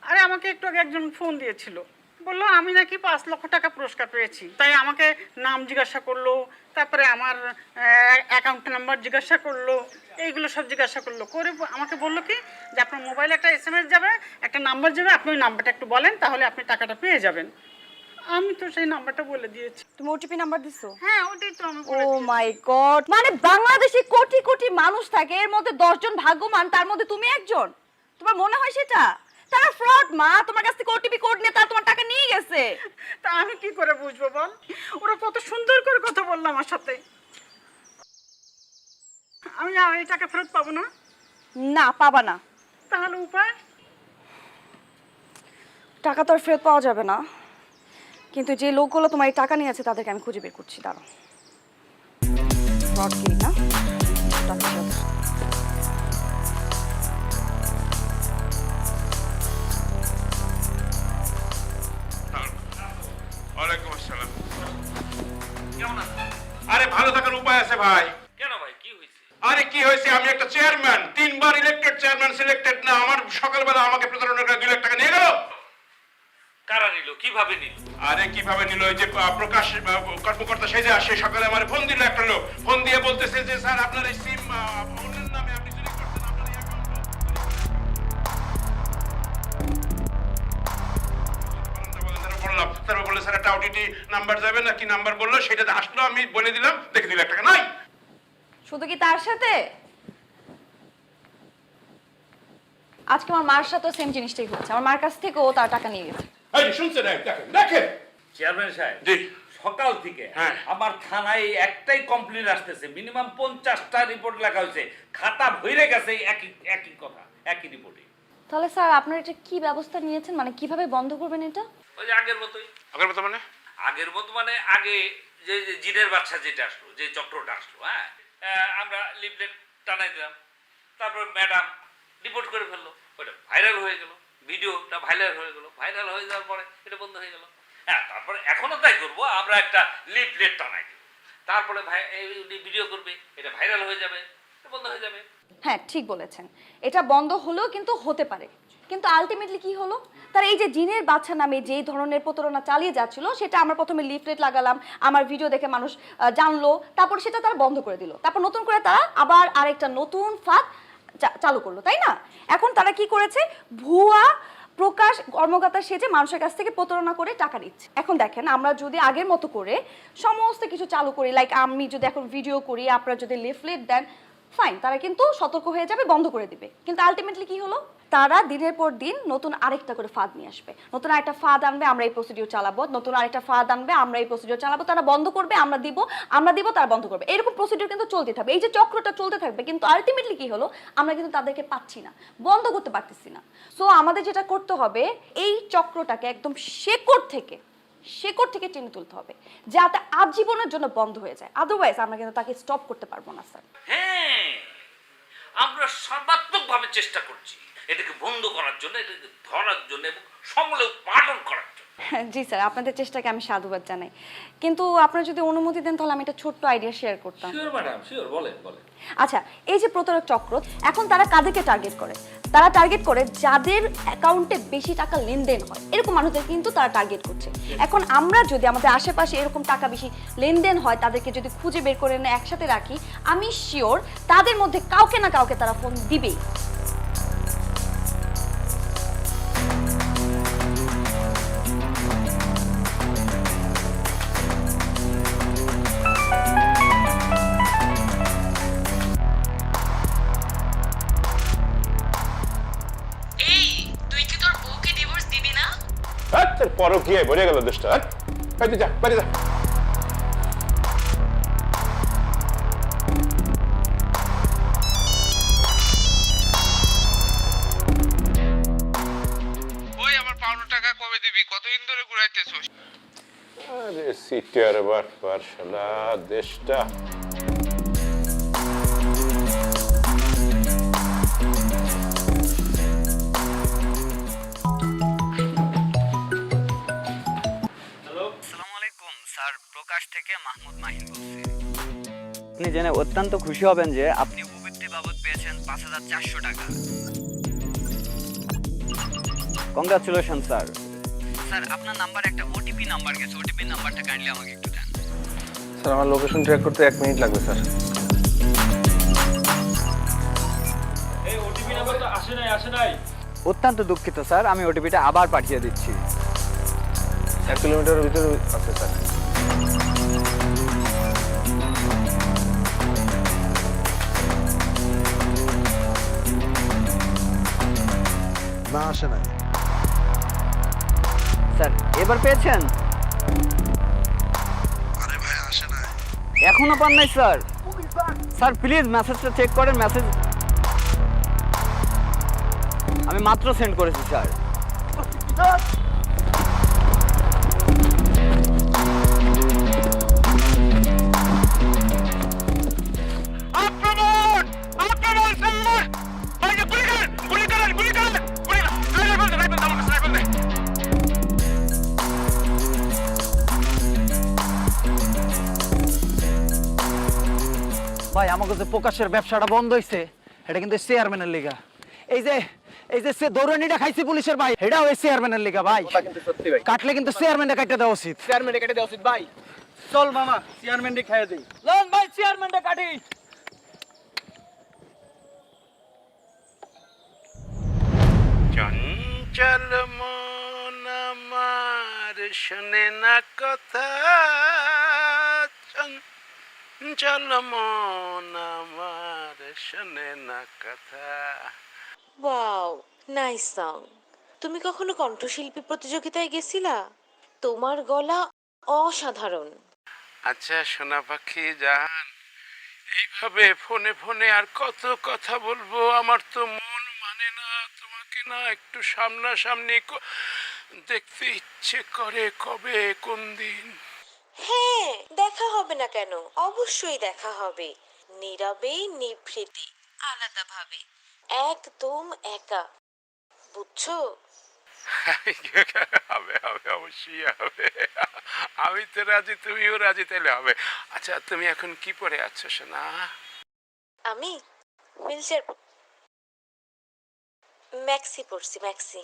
[SPEAKER 11] আরে আমাকে একটু আগে একজন ফোন দিয়েছিল, বললো আমি নাকি 5 লক্ষ টাকা পুরস্কার পেয়েছি, তাই আমাকে নাম জিজ্ঞাসা করলো, তারপরে আমার অ্যাকাউন্ট নাম্বার জিজ্ঞাসা করলো, এইগুলো সব জিজ্ঞাসা করলো, করে আমাকে বললো কি যে আপনার মোবাইলে একটা SMS যাবে, একটা নাম্বার যাবে, আপনি ওই নাম্বারটা একটু বলেন, তাহলে আপনি টাকাটা পেয়ে যাবেন। আমি তো সেই নাম্বারটা বলে দিয়েছি।
[SPEAKER 4] তুমি ওটিপি নাম্বার দিছো?
[SPEAKER 11] হ্যাঁ, ওটাই তো আমি
[SPEAKER 4] ও
[SPEAKER 11] বলে দিয়েছি।
[SPEAKER 4] মাই গড, মানে বাংলাদেশে কোটি কোটি মানুষ থাকে, এর মধ্যে 10 জন ভাগ্যবান, তার মধ্যে তুমি একজন? তোমার মনে হয় সেটা? তারা ফ্রড মা, তোমার কাছ থেকে ওটিপি কোড নিয়ে তারা তোমার টাকা নিয়ে গেছে।
[SPEAKER 11] তা আমি কি করে বুঝবো বল? ওরা কত সুন্দর করে কথা বললো আমার সাথে। আমি এই টাকা ফেরত পাবো না?
[SPEAKER 4] না, পাবা না।
[SPEAKER 11] তাহলে উপায়?
[SPEAKER 4] টাকা তো আর ফেরত পাওয়া যাবে না, কিন্তু যে লোকগুলো তোমার এই টাকা নিয়েছে তাদেরকে আমি খুঁজে বের করছি, দাঁড়াও। ফ্রড কি না?
[SPEAKER 2] ওয়ালাইকুম আসসালাম। কেমন আছেন? আরে ভালো থাকার উপায় আছে ভাই।
[SPEAKER 10] কেন ভাই, কি হয়েছে?
[SPEAKER 2] আরে কি হয়েছে, আমি একটা চেয়ারম্যান, 3 বার ইলেক্টেড চেয়ারম্যান, সিলেক্টেড না। আমার সকালবেলা আমাকে প্রতারণা করে 2 লাখ টাকা নিয়ে গেল।
[SPEAKER 10] কারা নিল, কিভাবে নিল?
[SPEAKER 2] আরে কিভাবে নিল, ওই যে প্রকাশ কর্মকর্তা সেজে আসে, সকালে আমার ফোন দিল একটা লোক, ফোন দিয়ে বলতেছে যে স্যার আপনার এই সিম অন্যের নামে আপনি চুরি করছেন, আপনার এই অ্যাকাউন্ট বললাম। তারপর বললো স্যার একটা OTT নাম্বার যাবে না, কি নাম্বার বললো সেটা আসলো, আমি বলে দিলাম, দেখে 2 লাখ টাকা নাই।
[SPEAKER 4] শুধু কি তার সাথে? আজকে আমার মার সাথেও সেম জিনিসটাই হচ্ছে, আমার মার কাছ থেকে ও তার টাকা নিয়ে গেছে।
[SPEAKER 2] এই শুনছেন, দেখেন দেখেন
[SPEAKER 10] চেয়ারম্যান সাহেব,
[SPEAKER 2] জি
[SPEAKER 10] সকাল থেকে আমার থানায় একটাই কমপ্লেন আসতেছে, মিনিমাম 50টা রিপোর্ট লেখা হয়েছে, খাতা ভরে গেছে একই কথা, একই রিপোর্টে।
[SPEAKER 4] তাহলে স্যার আপনারা এটা কি ব্যবস্থা নিয়েছেন, মানে কিভাবে বন্ধ করবেন এটা?
[SPEAKER 10] ওই যে আগের মতোই।
[SPEAKER 2] আগের মতো মানে?
[SPEAKER 10] আগের মতো মানে আগে যে জিনের বাচ্চা যেটা আসলো, যে চক্রটা আসলো, আমরা লিফলেট টানাই দিলাম, তারপর ম্যাডাম রিপোর্ট করে ফেললো, ওটা ভাইরাল হয়ে গেল, ভিডিওটা ভাইরাল হয়ে গেল, ভাইরাল হয়ে যাওয়ার পরে এটা বন্ধ হয়ে গেল। তারপরে এখনো তাই করবো, আমরা একটা লিফলেট টানাই দেবো, তারপরে ভিডিও করবে, এটা ভাইরাল হয়ে যাবে, এটা বন্ধ হয়ে যাবে।
[SPEAKER 4] হ্যাঁ, ঠিক বলেছেন, এটা বন্ধ হলেও কিন্তু হতে পারে, কিন্তু আলটিমেটলি কি হলো, তার এই যে জিনের বাচ্চা নামে যে ধরনের প্রতারণা চালিয়ে যাচ্ছিল, সেটা আমরা প্রথমে লিফলেট লাগালাম, আমার ভিডিও দেখে মানুষ জানলো, তারপর সেটা তারা বন্ধ করে দিল, তারপর নতুন করে তারা আবার আরেকটা নতুন ফাঁদ চালু করলো, তাই না? এখন তারা কি করেছে, ভুয়া প্রকাশ কর্মকর্তা সেজে মানুষের কাছ থেকে প্রতারণা করে টাকা নিচ্ছে। এখন দেখেন, আমরা যদি আগের মতো করে সমস্ত কিছু চালু করি, লাইক আমি যদি এখন ভিডিও করি, আপনারা যদি লিফলেট দেন, ফাইন, তারা কিন্তু সতর্ক হয়ে যাবে, বন্ধ করে দিবে। কিন্তু আলটিমেটলি কি হলো, তারা দিনের পর দিন নতুন আরেকটা করে ফাঁদ নিয়ে আসবে, নতুন আরেকটা ফাঁদ আনবে, আমরা এই প্রসিডিউর চালাবো, নতুন আরেকটা ফাঁদ আনবে, আমরা এই প্রসিডিউর চালাবো, তারা বন্ধ করবে, আমরা দিব, তারা বন্ধ করবে, এরকম প্রসিডিউর কিন্তু চলতে থাকবে, এই যে চক্রটা চলতে থাকবে। কিন্তু আলটিমেটলি কি হলো, আমরা কিন্তু তাদেরকে পাচ্ছি না, বন্ধ করতে পারতেছি না। সো আমাদের যেটা করতে হবে, এই চক্রটাকে একদম শেকড় থেকে টেনে তুলতে হবে, যাতে আজীবনের জন্য বন্ধ হয়ে যায়, আদারওয়াইজ আমরা কিন্তু তাকে স্টপ করতে পারবো না স্যার।
[SPEAKER 10] হ্যাঁ, আমরা সর্বাত্মকভাবে চেষ্টা করছি এটাকে বন্ধ করার জন্য, এটাকে ধরার জন্য এবং সমূলে উৎপাদন করার জন্য।
[SPEAKER 4] জি স্যার, আপনাদের চেষ্টাকে আমি সাধুবাদ জানাই, কিন্তু আপনারা যদি অনুমতি দেন তাহলে আমি একটা ছোট্ট আইডিয়া শেয়ার করতাম।
[SPEAKER 10] শিওর ম্যাডাম, শিওর, বলেন।
[SPEAKER 4] আচ্ছা, এই যে প্রতারক চক্র, এখন তারা কাদেরকে টার্গেট করে? তারা টার্গেট করে যাদের অ্যাকাউন্টে বেশি টাকা লেনদেন হয়, এরকম মানুষদের কিন্তু তারা টার্গেট করছে। এখন আমরা যদি আমাদের আশেপাশে এরকম টাকা বেশি লেনদেন হয়, তাদেরকে যদি খুঁজে বের করে এনে একসাথে রাখি, আমি শিওর তাদের মধ্যে কাউকে না কাউকে তারা ফোন দিবেই।
[SPEAKER 2] পরকীয়ায় ভরে গেল দেশটা। যা বাড়ি যা।
[SPEAKER 6] ওই আমার পাওনা টাকা কবে দিবি? কতদিন ধরে ঘুরাইতেছস?
[SPEAKER 2] আরে সিটিয়ার বাটপার শালা দেশটা।
[SPEAKER 5] প্রকাশ থেকে মাহমুদ মাহিন বলছি।
[SPEAKER 12] আপনি জেনে অত্যন্ত খুশি হবেন যে আপনি উপবৃত্তি বাবদ পেয়েছেন 5400 টাকা। Congratulation sir. স্যার আপনার নাম্বারে একটা ওটিপি নাম্বার গেছে, ওটিপি নাম্বারটা কাইন্ডলি আমাকে একটু দেন।
[SPEAKER 3] স্যার আমার লোকেশন ট্র্যাক করতে 1 মিনিট লাগবে স্যার।
[SPEAKER 10] এই ওটিপি নাম্বার তো আসে নাই।
[SPEAKER 12] অত্যন্ত দুঃখিত স্যার, আমি ওটিপিটা আবার পাঠিয়ে দিচ্ছি।
[SPEAKER 3] 1 কিলোমিটারের ভিতরে আছে স্যার।
[SPEAKER 7] না আসে নাই।
[SPEAKER 12] স্যার এবার পেয়েছেন?
[SPEAKER 8] আরে ভাই আসে নাই।
[SPEAKER 12] এখনো পান নাই স্যার? স্যার প্লিজ মেসেজটা চেক করেন, মেসেজ আমি মাত্র সেন্ড করেছি স্যার।
[SPEAKER 6] আক্রমণ! আক্রমণ স্যার! ভাই গুলি করেন! গুলি করেন! গুলি করেন! গুলি করেন! রাইফেল দে, রাইফেল দে, আমার কাছে রাইফেল দে।
[SPEAKER 7] ভাই আমাকে যে প্রকাশের ব্যবসাটা বন্ধ হইছে এটা কিন্তু চেয়ারম্যানের লিগা। এই যে সে দৌড়ানিটা খাইছে পুলিশের ভাই, এটাও এই চেয়ারম্যানের লিগা ভাই।
[SPEAKER 3] কিন্তু সত্যি ভাই।
[SPEAKER 7] কাটলে কিন্তু চেয়ারম্যানটা কাটতে দেওয়া উচিত।
[SPEAKER 3] চেয়ারম্যানে কেটে দেওয়া উচিত ভাই। চল মামা চেয়ারম্যানকে খাইয়ে দেই।
[SPEAKER 7] লন ভাই চেয়ারম্যানটা কাটি।
[SPEAKER 2] চঞ্চল মন আমার শোনে না কথা, চঞ্চল মন আমার শোনে না কথা।
[SPEAKER 13] Wow, nice song. তুমি কখনো কণ্ঠশিল্পী প্রতিযোগিতায় গেছিলা? তোমার গলা অসাধারণ।
[SPEAKER 2] আচ্ছা সোনা পাখি জান, এইভাবে ফোনে ফোনে আর কত কথা বলবো? আমার তো মন মানে না তোমাকে না একটু সামনাসামনি দেখতে ইচ্ছে করে। কবে কোন দিন?
[SPEAKER 13] হ্যাঁ, দেখা হবে না কেন? অবশ্যই দেখা হবে, নীরবে নিভৃতে, আলাদাভাবে, একদম একা, বুঝছো?
[SPEAKER 2] হবে হবে, অবশ্যই হবে। আমি তো রাজি, তুমিও রাজি, তাহলে হবে। আচ্ছা তুমি এখন কি পরে আছো সোনা?
[SPEAKER 13] আমি হুইলচেয়ার ম্যাক্সি পরছি, ম্যাক্সি।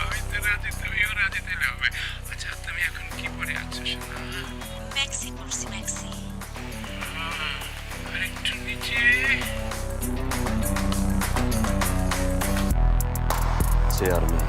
[SPEAKER 2] আমি তো রাজি, তুমিও রাজি, তাহলে হবে। আচ্ছা তুমি এখন কি পরে আছো সোনা?
[SPEAKER 13] ম্যাক্সি পরছি, ম্যাক্সি।
[SPEAKER 2] আর একটু নিচে।
[SPEAKER 3] চেয়ারম্যান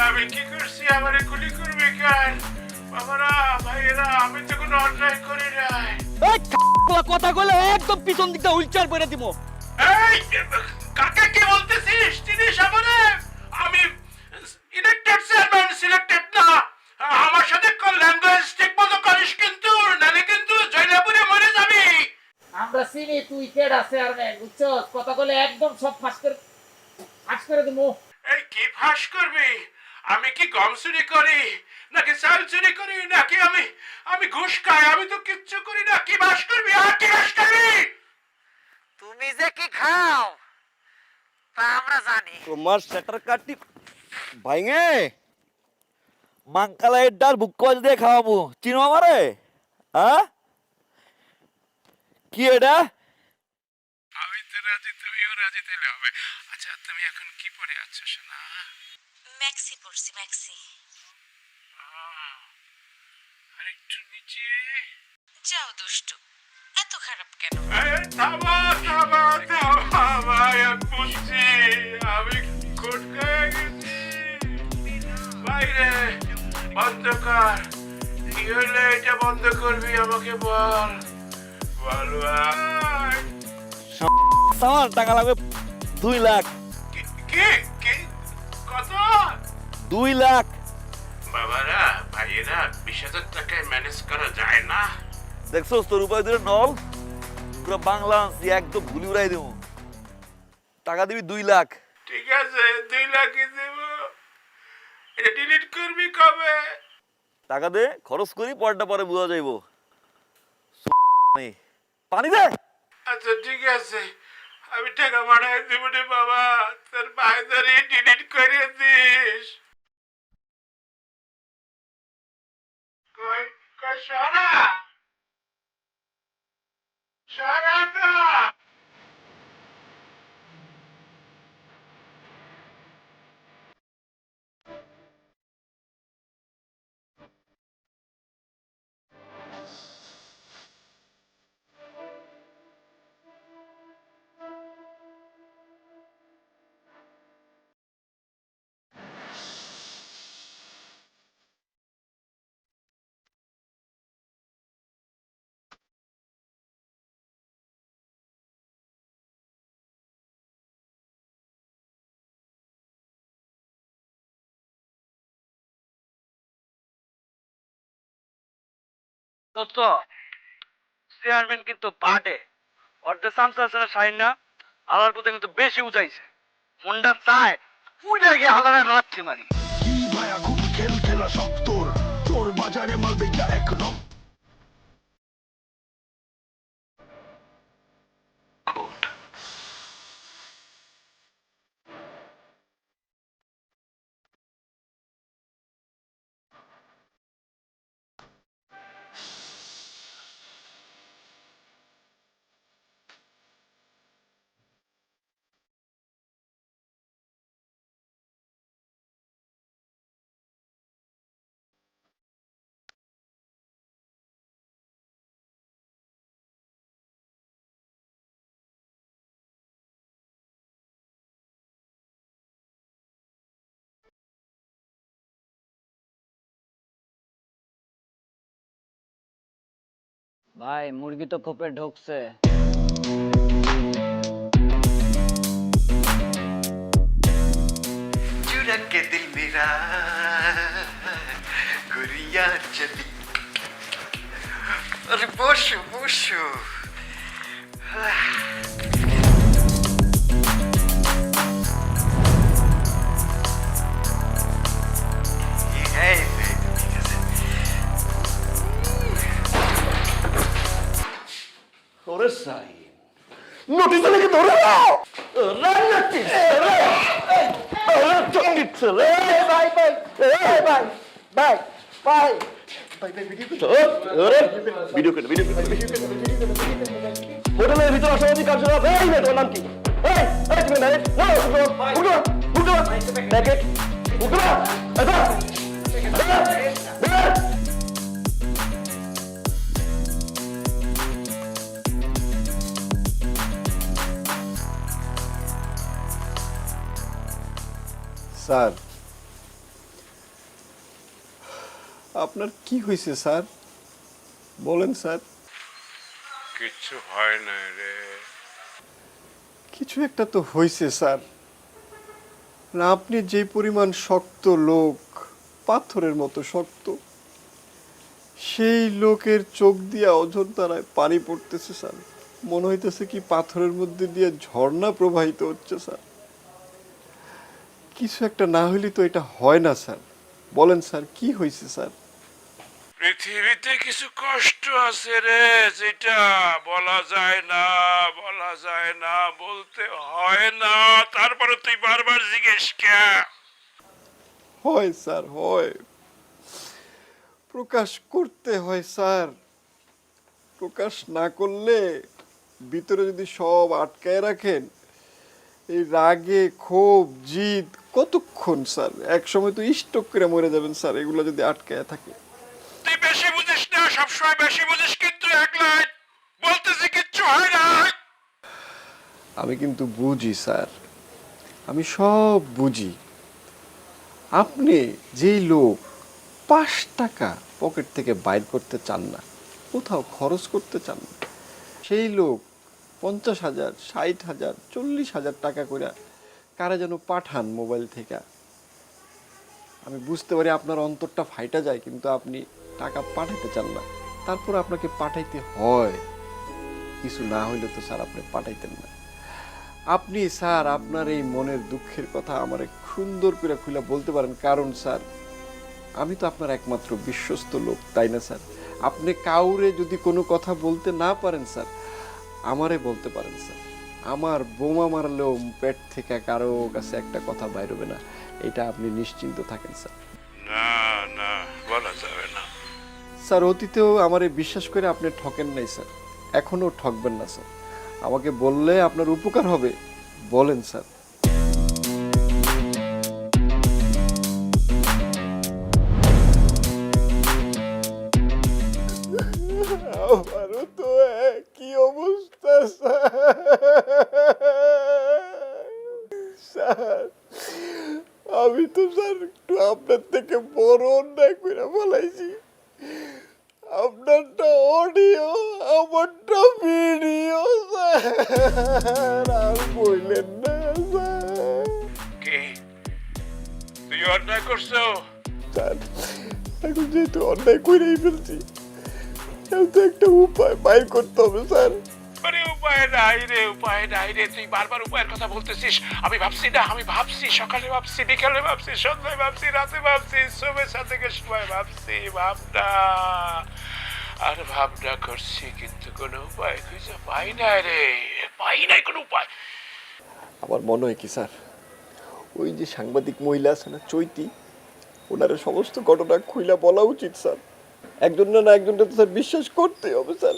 [SPEAKER 2] আমি কি করছি? আমারে গুলি করবে কেন? বাবারা ভাইয়েরা, আমি তো কোনো অন্যায় করি নাই।
[SPEAKER 7] এই কথা কইলে একদম পিছন দিকটা হুইলচেয়ার করে দিমু।
[SPEAKER 2] এই কাকে কি বলতেছিস? জিনিস আমারে, আমি ইলেক্টেড চেয়ারম্যান, সিলেক্টেড না। আমার সাথে ল্যাঙ্গুয়েজ ঠিক মতো করিস কিন্তু, নালে কিন্তু জয়লাপুরে মরে যাবি।
[SPEAKER 6] আমরা চিনি তুই কেডা চেয়ারম্যান, বুঝছস? কথা বলে একদম সব ফাঁস করে দিমু।
[SPEAKER 2] এই কি ফাঁস করবি? আমি কি গম চুরি করি, নাকি চাল চুরি করি, নাকি আমি ঘুষ খাই? আমি তো কিচ্ছু করি না। কি ফাঁস করবি? আর কি ফাঁস করবি?
[SPEAKER 5] তুমি যে কি খাও তা আমরা জানি।
[SPEAKER 3] তোমার শাটার কাটি ভাইঙে মাংকালাইয়ের ডাল বুক করে দিয়ে খাওয়াবো। চিনো আমারে? হ্যাঁ কি এটা?
[SPEAKER 2] আমি তো রাজি, তুমিও রাজি, তাহলে হবে। আচ্ছা তুমি এখন কি পরে আছো সোনা?
[SPEAKER 13] ম্যাক্সি পরছি, ম্যাক্সি।
[SPEAKER 2] আর একটু নিচে।
[SPEAKER 13] যাও দুষ্টু, এত খারাপ কেন?
[SPEAKER 2] থামা থামা থামা ভাই, আমি বুঝছি আমি কোটকায় গেছি। বাইরে বন্ধ কর। কি হলে এটা বন্ধ করবি আমাকে বল। বল ভাই।
[SPEAKER 3] আমার টাকা লাগবে 2 লাখ।
[SPEAKER 2] কি কি কত?
[SPEAKER 3] 2 লাখ।
[SPEAKER 2] বাবারা ভাইয়েরা 20,000 টাকায় ম্যানেজ করা যায় না?
[SPEAKER 3] দেখছোস তোর উপায় ধরে নল পুরো বাংলা একদম গুলি উড়াই দেবো। টাকা দিবি 2 লাখ।
[SPEAKER 2] ঠিক আছে 2 লাখই দেব। এটা ডিলিট করবি কবে?
[SPEAKER 3] টাকা দে, খরচ করি, পরটা পরে বুঝা যাইব। পানি দে।
[SPEAKER 2] আচ্ছা ঠিক আছে, আমি টাকা পাঠাই দেব রে বাবা, তোর ভাইদারি ডিলিট করে দিস। কই কই সরা সরা না।
[SPEAKER 12] দোস্ত চেয়ারম্যান কিন্তু পাটে অর্ধেক সামসার সাইন না আলার পথে কিন্তু বেশি উঠাইছে ফোনটা চায় পুইটা গিয়ে হালারে রাত্রি মারি
[SPEAKER 8] কি ভাইয়া খুব খেলা শক্তর তোর বাজারে মাল বেচা এক রকম।
[SPEAKER 12] ভাই মুরগি তো খোপে ঢুকছে।
[SPEAKER 5] चुरा के दिल मेरा गुड़िया चली। अरे बोशो बोशो। ये है
[SPEAKER 3] ওরে সাই নোটিস লিখে ধরে নাও। রান্নাটি চকিট ছেলে। ভাই ভাই ভাই ভাই ভাই ভাই হোটেলের ভিতরে অসামাজিক কার্যকলাপ। এই মেয়ে তোমার নাম কি? তুমি ম্যানেজ প্যাকেট
[SPEAKER 14] স্যার আপনার কি হয়েছে স্যার বলেন স্যার।
[SPEAKER 2] কিচ্ছু হয় না রে।
[SPEAKER 14] কিছু একটা তো হয়েছে স্যার। না আপনি যে পরিমাণ শক্ত লোক, পাথরের মতো শক্ত, সেই লোকের চোখ দিয়ে অঝরধারায় পানি পড়তেছে স্যার। মনে হইতেছে কি পাথরের মধ্যে দিয়ে ঝর্ণা প্রবাহিত হচ্ছে স্যার। কিছু একটা না হইলে তো এটা হয় না স্যার। বলেন স্যার কি হয়েছে স্যার।
[SPEAKER 2] পৃথিবীতে কিছু কষ্ট আছে রে, যেটা বলা যায় না, বলা যায় না, বলতে হয় না, তারপরে তুই বারবার জিজ্ঞেস কে?
[SPEAKER 14] হয় স্যার হয়, প্রকাশ করতে হয় স্যার। প্রকাশ না করলে ভিতরে যদি সব আটকায় রাখেন, এই রাগে ক্ষোভ জিদ কতক্ষণ স্যার? এক সময় তো স্ট্রোক করে মরে যাবেন স্যার এগুলো যদি আটকায় থাকে।
[SPEAKER 2] তুই বেশি বুঝিস না, সবসময় বেশি বুঝিস, কিন্তু একলাই বলতেছি কিচ্ছু হয় না।
[SPEAKER 14] আমি কিন্তু বুঝি স্যার, আমি সব বুঝি। আপনি যেই লোক 5 টাকা পকেট থেকে বাইর করতে চান না, কোথাও খরচ করতে চান না, সেই লোক 50,000, 60,000, 40,000 টাকা করে কারা যেন পাঠান মোবাইল থেকে। আমি বুঝতে পারি আপনার অন্তরটা ফাইটা যায়, কিন্তু আপনি টাকা পাঠাতে চান না, তারপর আপনাকে পাঠাইতে হয়। কিছু না হইলে তো স্যার আপনি পাঠাইতেন না। আপনি স্যার আপনার এই মনের দুঃখের কথা আমারে সুন্দর করে খুলে বলতে পারেন, কারণ স্যার আমি তো আপনার একমাত্র বিশ্বস্ত লোক, তাই না স্যার? আপনি কাউরে যদি কোনো কথা বলতে না পারেন স্যার, আমারে বলতে পারেন স্যার। আমার বোমা মারলেও পেট থেকে কারো কাছে একটা কথা বাইর হবে না, এটা আপনি নিশ্চিন্ত থাকেন স্যার।
[SPEAKER 2] না না, বলা যাবে না।
[SPEAKER 14] স্যার অতীতেও আমারে বিশ্বাস করে আপনি ঠকেন নাই স্যার, এখনো ঠকবেন না স্যার। আমাকে বললে আপনার উপকার হবে, বলেন স্যার। আমারও তো কি অবস্থা স্যার। আমি তো স্যার একটু আপনার থেকে বড় অন্যায় করে বলাইছি। আপনারটা অডিও, আমারটা ভিডিও স্যার, আর বললেন না স্যার।
[SPEAKER 2] কি তুই অন্যায় করছো?
[SPEAKER 14] স্যার এখন যেহেতু অন্যায় করেই ফেলছি, তো একটা উপায় বাইর করতে হবে স্যার।
[SPEAKER 2] আরে উপায় নাই রে, উপায় নাই রে। তুই বারবার উপায়ের কথা বলতেছিস। আমি ভাবছি না, আমি ভাবছি, সকালে ভাবছি, বিকালে ভাবছি, সন্ধ্যায় ভাবছি, রাতে ভাবছি, শুভেচ্ছা থেকে সময় ভাবছি, ভাবনা আর ভাবনা করছি, কিন্তু কোনো উপায় খুঁজে পাই নাই রে, পাই নাই কোনো উপায়।
[SPEAKER 14] আমার মনে হয় কি স্যার, ওই যে সাংবাদিক মহিলা আছে না চৈতি, ওনার সমস্ত ঘটনা খুইলা বলা উচিত স্যার। একজন না একজনটা তো স্যার বিশ্বাস করতে হবে স্যার,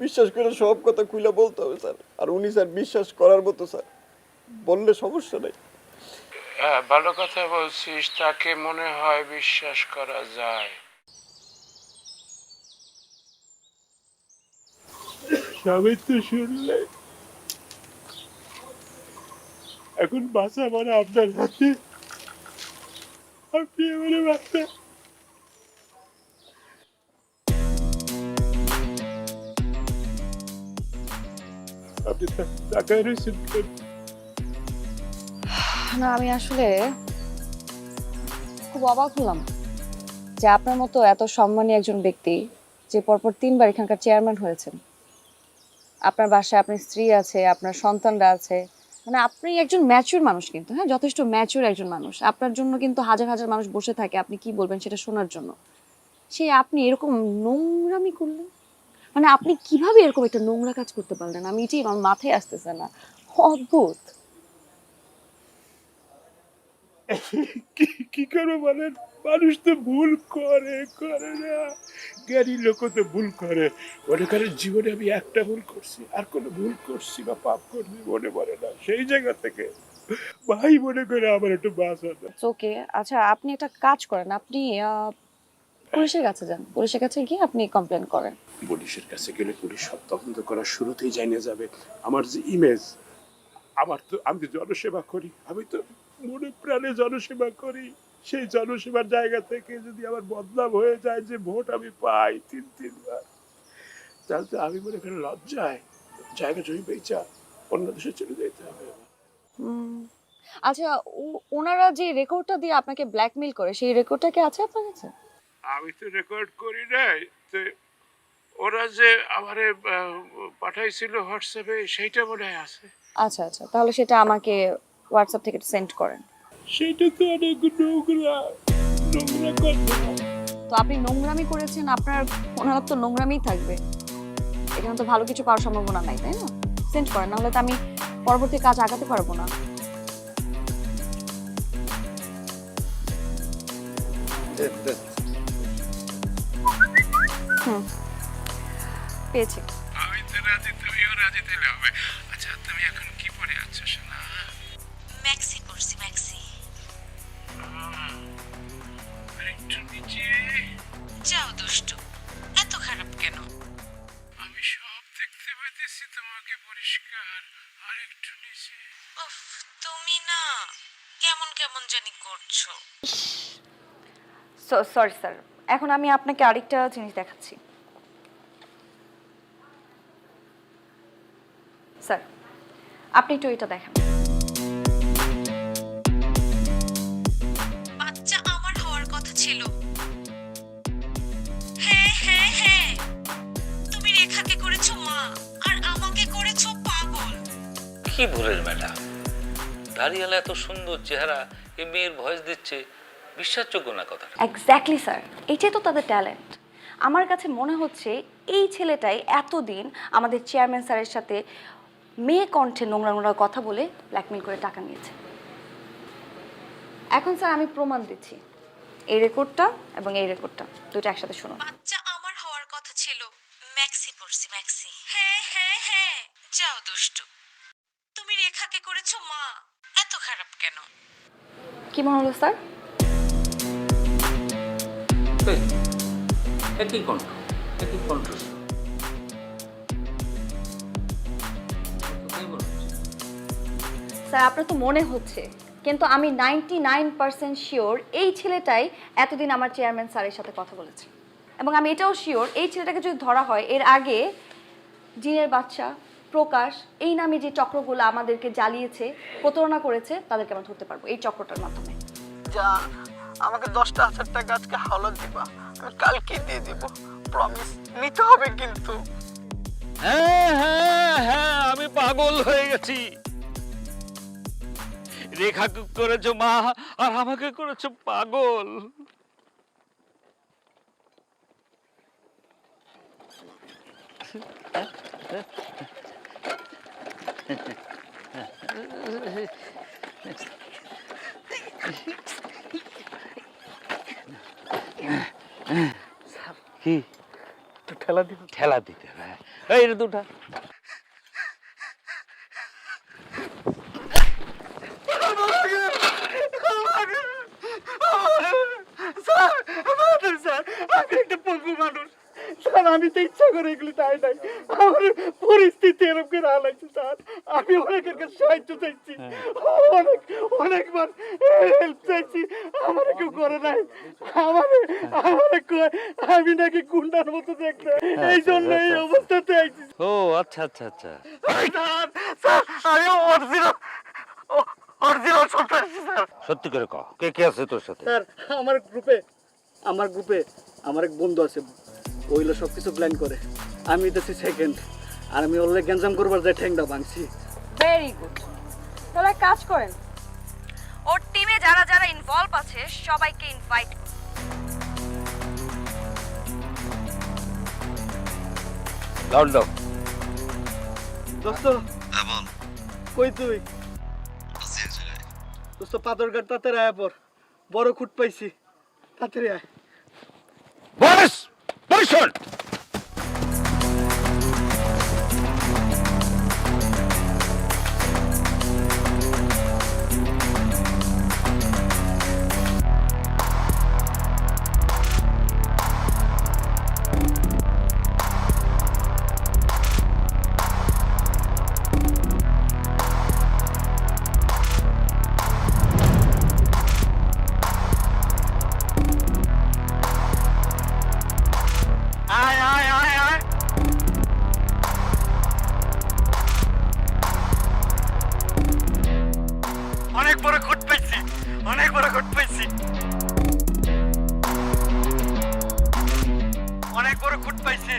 [SPEAKER 14] বিশ্বাস করে সব কথা খুইলা বলতে হবে স্যার। আর উনি স্যার বিশ্বাস করার মতো স্যার, বললে সমস্যা নেই।
[SPEAKER 2] হ্যাঁ, ভালো কথা বলছিস, তাকে মনে হয় বিশ্বাস করা যায়।
[SPEAKER 15] সবাই তো শুনলে, এখন বাঁচা মানে আপনার হাতে। আপনি এবারে বাঁচা। আপনি তাকায় রয়েছেন।
[SPEAKER 4] না, আমি আসলে খুব অবাক হলাম যে আপনার মতো এত সম্মানী একজন ব্যক্তি, যে পরপর 3 বার এখানকার চেয়ারম্যান হয়েছেন, আপনার বাসায় আপনার স্ত্রী আছে, আপনার সন্তানরা আছে, মানে আপনি একজন ম্যাচিউর মানুষ, কিন্তু হ্যাঁ যথেষ্ট ম্যাচিউর একজন মানুষ। আপনার জন্য কিন্তু হাজার হাজার মানুষ বসে থাকে আপনি কি বলবেন সেটা শোনার জন্য। সেই আপনি এরকম নোংরামি করলেন, মানে আপনি কিভাবে এরকম একটা নোংরা কাজ করতে পারলেন? আমি এটাই আমার মাথায় আসতেছে না, অদ্ভুত।
[SPEAKER 15] কি করে বলেন, মানুষ তো ভুল করে না, জ্ঞানী লোক তো ভুল করে। মনে করেন জীবনে আমি একটা ভুল করছি, আর কোনো ভুল করছি বা পাপ করছি মনে পড়ে না। সেই জায়গা থেকে ভাই মনে করে আমার একটু বাঁচা না।
[SPEAKER 4] ওকে, আচ্ছা আপনি একটা কাজ করেন, আপনি পুলিশের কাছে যান, পুলিশের কাছে গিয়ে আপনি কমপ্লেন করেন।
[SPEAKER 15] পুলিশের কাছে গেলে পুলিশ সব তদন্ত করার শুরুতেই জানিয়ে যাবে আমার যে ইমেজ। আমি তো জনসেবা করি, আমি তো মনে প্রাণে জনসেবা করি। সেই জনসেবার জায়গা থেকে যদি আমার বদনাম হয়ে যায়, যে ভোট আমি পাই 3-3 বার, তাহলে আমি মনে করি লজ্জায় জায়গা জমি বেচা অন্য দেশে চলে যেতে হবে।
[SPEAKER 4] আচ্ছা, ওনারা যে রেকর্ডটা দিয়ে আপনাকে ব্ল্যাকমেইল করে, সেই রেকর্ডটা কি আছে আপনার কাছে?
[SPEAKER 2] আমি তো রেকর্ড করি নাই, তো ওরা যে আমারে পাঠাইছিল হোয়াটসঅ্যাপে, সেইটা মনে হয় আছে।
[SPEAKER 4] আচ্ছা আচ্ছা, তাহলে সেটা আমাকে হোয়াটসঅ্যাপ থেকে সেন্ড করেন।
[SPEAKER 15] সেটা তো অনেক নোংরা কথা।
[SPEAKER 4] তো আপনি নোংরামি করেছেন, আপনার ওনার তো নোংরামিই থাকবে, এখানে তো ভালো কিছু পাওয়ার সম্ভাবনা নাই, তাই না? সেন্ড করেন, নাহলে তো আমি পরবর্তী কাজ আগাতে পারবো না। পেয়েছি।
[SPEAKER 2] আমি তো রাজি, তুমিও রাজি, তাহলে হবে। আচ্ছা, তুমি এখন কি পরে আছো সোনা?
[SPEAKER 13] ম্যাক্সি পরছি, ম্যাক্সি।
[SPEAKER 2] একটু নিচে
[SPEAKER 13] যাও দুষ্টু, এত খারাপ কেন?
[SPEAKER 2] আমি সব দেখতে পাইতেছি তোমাকে পরিষ্কার। আর একটু নিচে।
[SPEAKER 13] উফ, তুমি না কেমন কেমন জানি করছো।
[SPEAKER 4] সরি স্যার, এখন আমি আপনাকে আরেকটা জিনিস দেখাচ্ছি। স্যার, আপনি একটু এটা দেখেন।
[SPEAKER 13] ছিল। হ্যাঁ হ্যাঁ হ্যাঁ, তুমি রেখাকে করেছো মা আর আমাকে করেছো পাগল।
[SPEAKER 10] কি ভুলের ম্যাডাম, দাঁড়িয়ালা এত সুন্দর চেহারা, এই মেয়ের ভয়েস দিচ্ছে, বিশ্বাসযোগ্য না কথা।
[SPEAKER 4] এক্স্যাক্টলি স্যার, এটাই তো তাদের ট্যালেন্ট। আমার কাছে মনে হচ্ছে এই ছেলেটাই এতদিন আমাদের চেয়ারম্যান স্যারের সাথে মেয়ে কণ্ঠে নোংরা নোংরা কথা বলে ব্ল্যাকমেল করে টাকা নিয়েছে। এখন স্যার আমি প্রমাণ দিচ্ছি, এই রেকর্ডটা এবং এই রেকর্ডটা দুটো একসাথে শুনুন।
[SPEAKER 13] বাচ্চা আমার হওয়ার কথা ছিল, ম্যাক্সি পড়ছি ম্যাক্সি। হ্যাঁ হ্যাঁ হ্যাঁ, যাও দুষ্টু, তুমি রেখাকে করেছো মা, এত খারাপ কেন?
[SPEAKER 4] কি মনে হলো স্যার?
[SPEAKER 10] একই কণ্ঠ, একই কণ্ঠ।
[SPEAKER 4] স্যার আপনার তো মনে হচ্ছে, কিন্তু আমি 99% শিওর এই ছেলেটাই এতদিন আমার চেয়ারম্যান স্যারের সাথে কথা বলেছে। এবং আমি এটাও শিওর এই ছেলেটাকে যদি ধরা হয়, এর আগে জিনের বাচ্চা, প্রকাশ এই নামে যে চক্রগুলো আমাদেরকে জ্বালিয়েছে, প্রতারণা করেছে, তাদেরকে আমরা ধরতে পারবো এই চক্রটার মাধ্যমে।
[SPEAKER 12] জান, আমাকে 10,000 টাকা আজকে হাওলাত দিবা, আমি কালকে দিয়ে দিব, প্রমিস নিতে হবে কিন্তু।
[SPEAKER 10] হ্যাঁ হ্যাঁ হ্যাঁ, আমি পাগল হয়ে গেছি। রেখাকে করেছো মা আর আমাকে করেছো পাগল। কি ঠেলা দিতে, ঠেলা দিতে হবে। এই রে দুটা
[SPEAKER 7] স্যার আমি একটা পঙ্গু মানুষ স্যার, আমি তো ইচ্ছা করে এগুলি তাই নাই, আমার পরিস্থিতি এরকম করে হালাইছে স্যার। আমি অনেকের কাছে সাহায্য চাইছি, অনেকবার হেল্প চাইছি, আমার কেউ করে নাই। আমার কয় আমি নাকি গুন্ডার মতো দেখতে, এই জন্য এই অবস্থাতে আইছি।
[SPEAKER 10] ও আচ্ছা আচ্ছা আচ্ছা।
[SPEAKER 7] স্যার আমি অরিজিনাল সন্তান স্যার।
[SPEAKER 10] সত্যি করে কও, কে কে আছে তোর সাথে?
[SPEAKER 7] স্যার আমার গ্রুপে আমার এক বন্ধু আছে, ওইগুলো সব কিছু প্ল্যান করে। আমি দিতেছি সেকেন্ড, আর আমি ওর গ্যাঞ্জাম করবার যাই ঠ্যাংটা ভাঙছি।
[SPEAKER 4] ভেরি গুড, তাহলে এক কাজ করেন, ওর টিমে যারা যারা ইনভলভ আছে সবাইকে ইনভাইট করুন।
[SPEAKER 10] Down down.
[SPEAKER 7] দোস্ত কই তুই? দোস্ত পাথরঘাট তাড়াতাড়ি আয়, পর বড় খুঁট পাইছি, তাড়াতাড়ি আয়।
[SPEAKER 10] বস পজিশন।
[SPEAKER 7] অনেক বড় খুঁট পাইছি, অনেক বড় খুঁট পাইছি, অনেক বড় খুঁট পাইছি।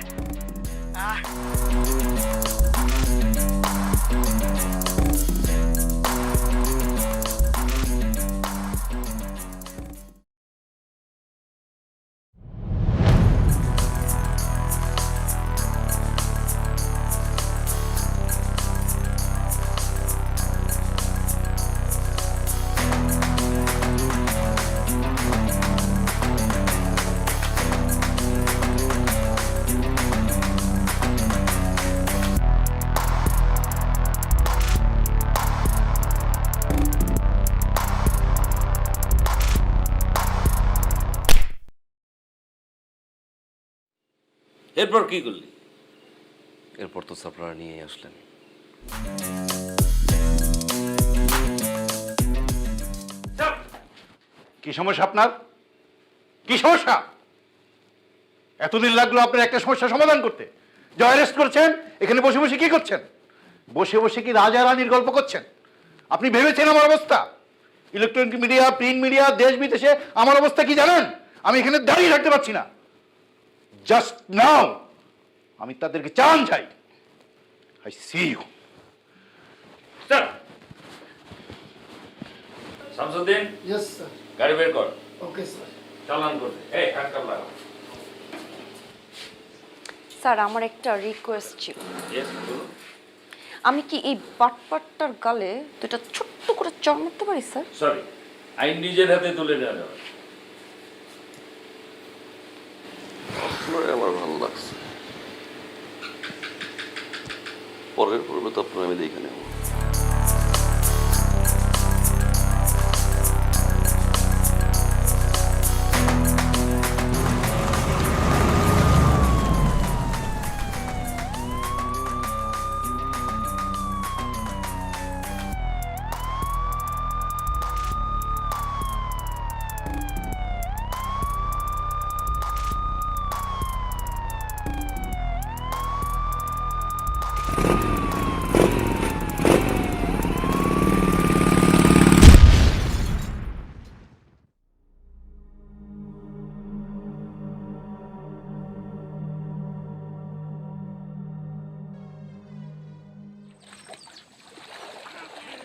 [SPEAKER 10] এরপর কি করলি?
[SPEAKER 16] এরপর তো আপনারা নিয়ে আসলেন।
[SPEAKER 17] কি সমস্যা আপনার? কি সমস্যা? এতদিন লাগলো আপনার একটা সমস্যা সমাধান করতে। যে অ্যারেস্ট করছেন, এখানে বসে বসে কি করছেন? বসে বসে কি রাজা রানীর গল্প করছেন? আপনি ভেবেছেন আমার অবস্থা? ইলেকট্রনিক মিডিয়া, প্রিন্ট মিডিয়া, দেশ বিদেশে আমার অবস্থা কি জানেন? আমি এখানে দাঁড়িয়ে থাকতে পারছি না। জাস্ট নাও আমি তাদেরকে চান চাই। I see you.
[SPEAKER 10] Sir Shamsuddin,
[SPEAKER 14] yes sir.
[SPEAKER 10] গাড়ি বের কর।
[SPEAKER 14] Okay sir.
[SPEAKER 10] চালান করতে এই হ্যান্ডকাপ লাগা।
[SPEAKER 4] স্যার আমার একটা রিকোয়েস্ট ছিল।
[SPEAKER 10] ইয়েস বলুন।
[SPEAKER 4] আমি কি এই বাটপাটটার গালে দুটো ছোট্ট করে চড় মারতে পারি স্যার?
[SPEAKER 10] সরি, আইন নিজের হাতে তুলে নেওয়া যাবে।
[SPEAKER 16] আমার ভালো লাগছে, পরের পর্বে তো আপনার আমি দেখে নেব।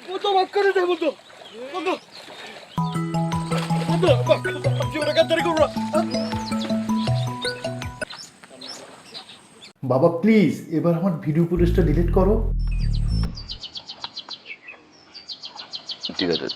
[SPEAKER 3] বন্ধু মাফ করে দে বন্ধু। বন্ধু বন্ধু জীবনে গাদ্দারি করবো না।
[SPEAKER 17] বাবা প্লিজ এবার আমার ভিডিও ফুটেজটা ডিলিট করো।
[SPEAKER 16] ঠিক আছে।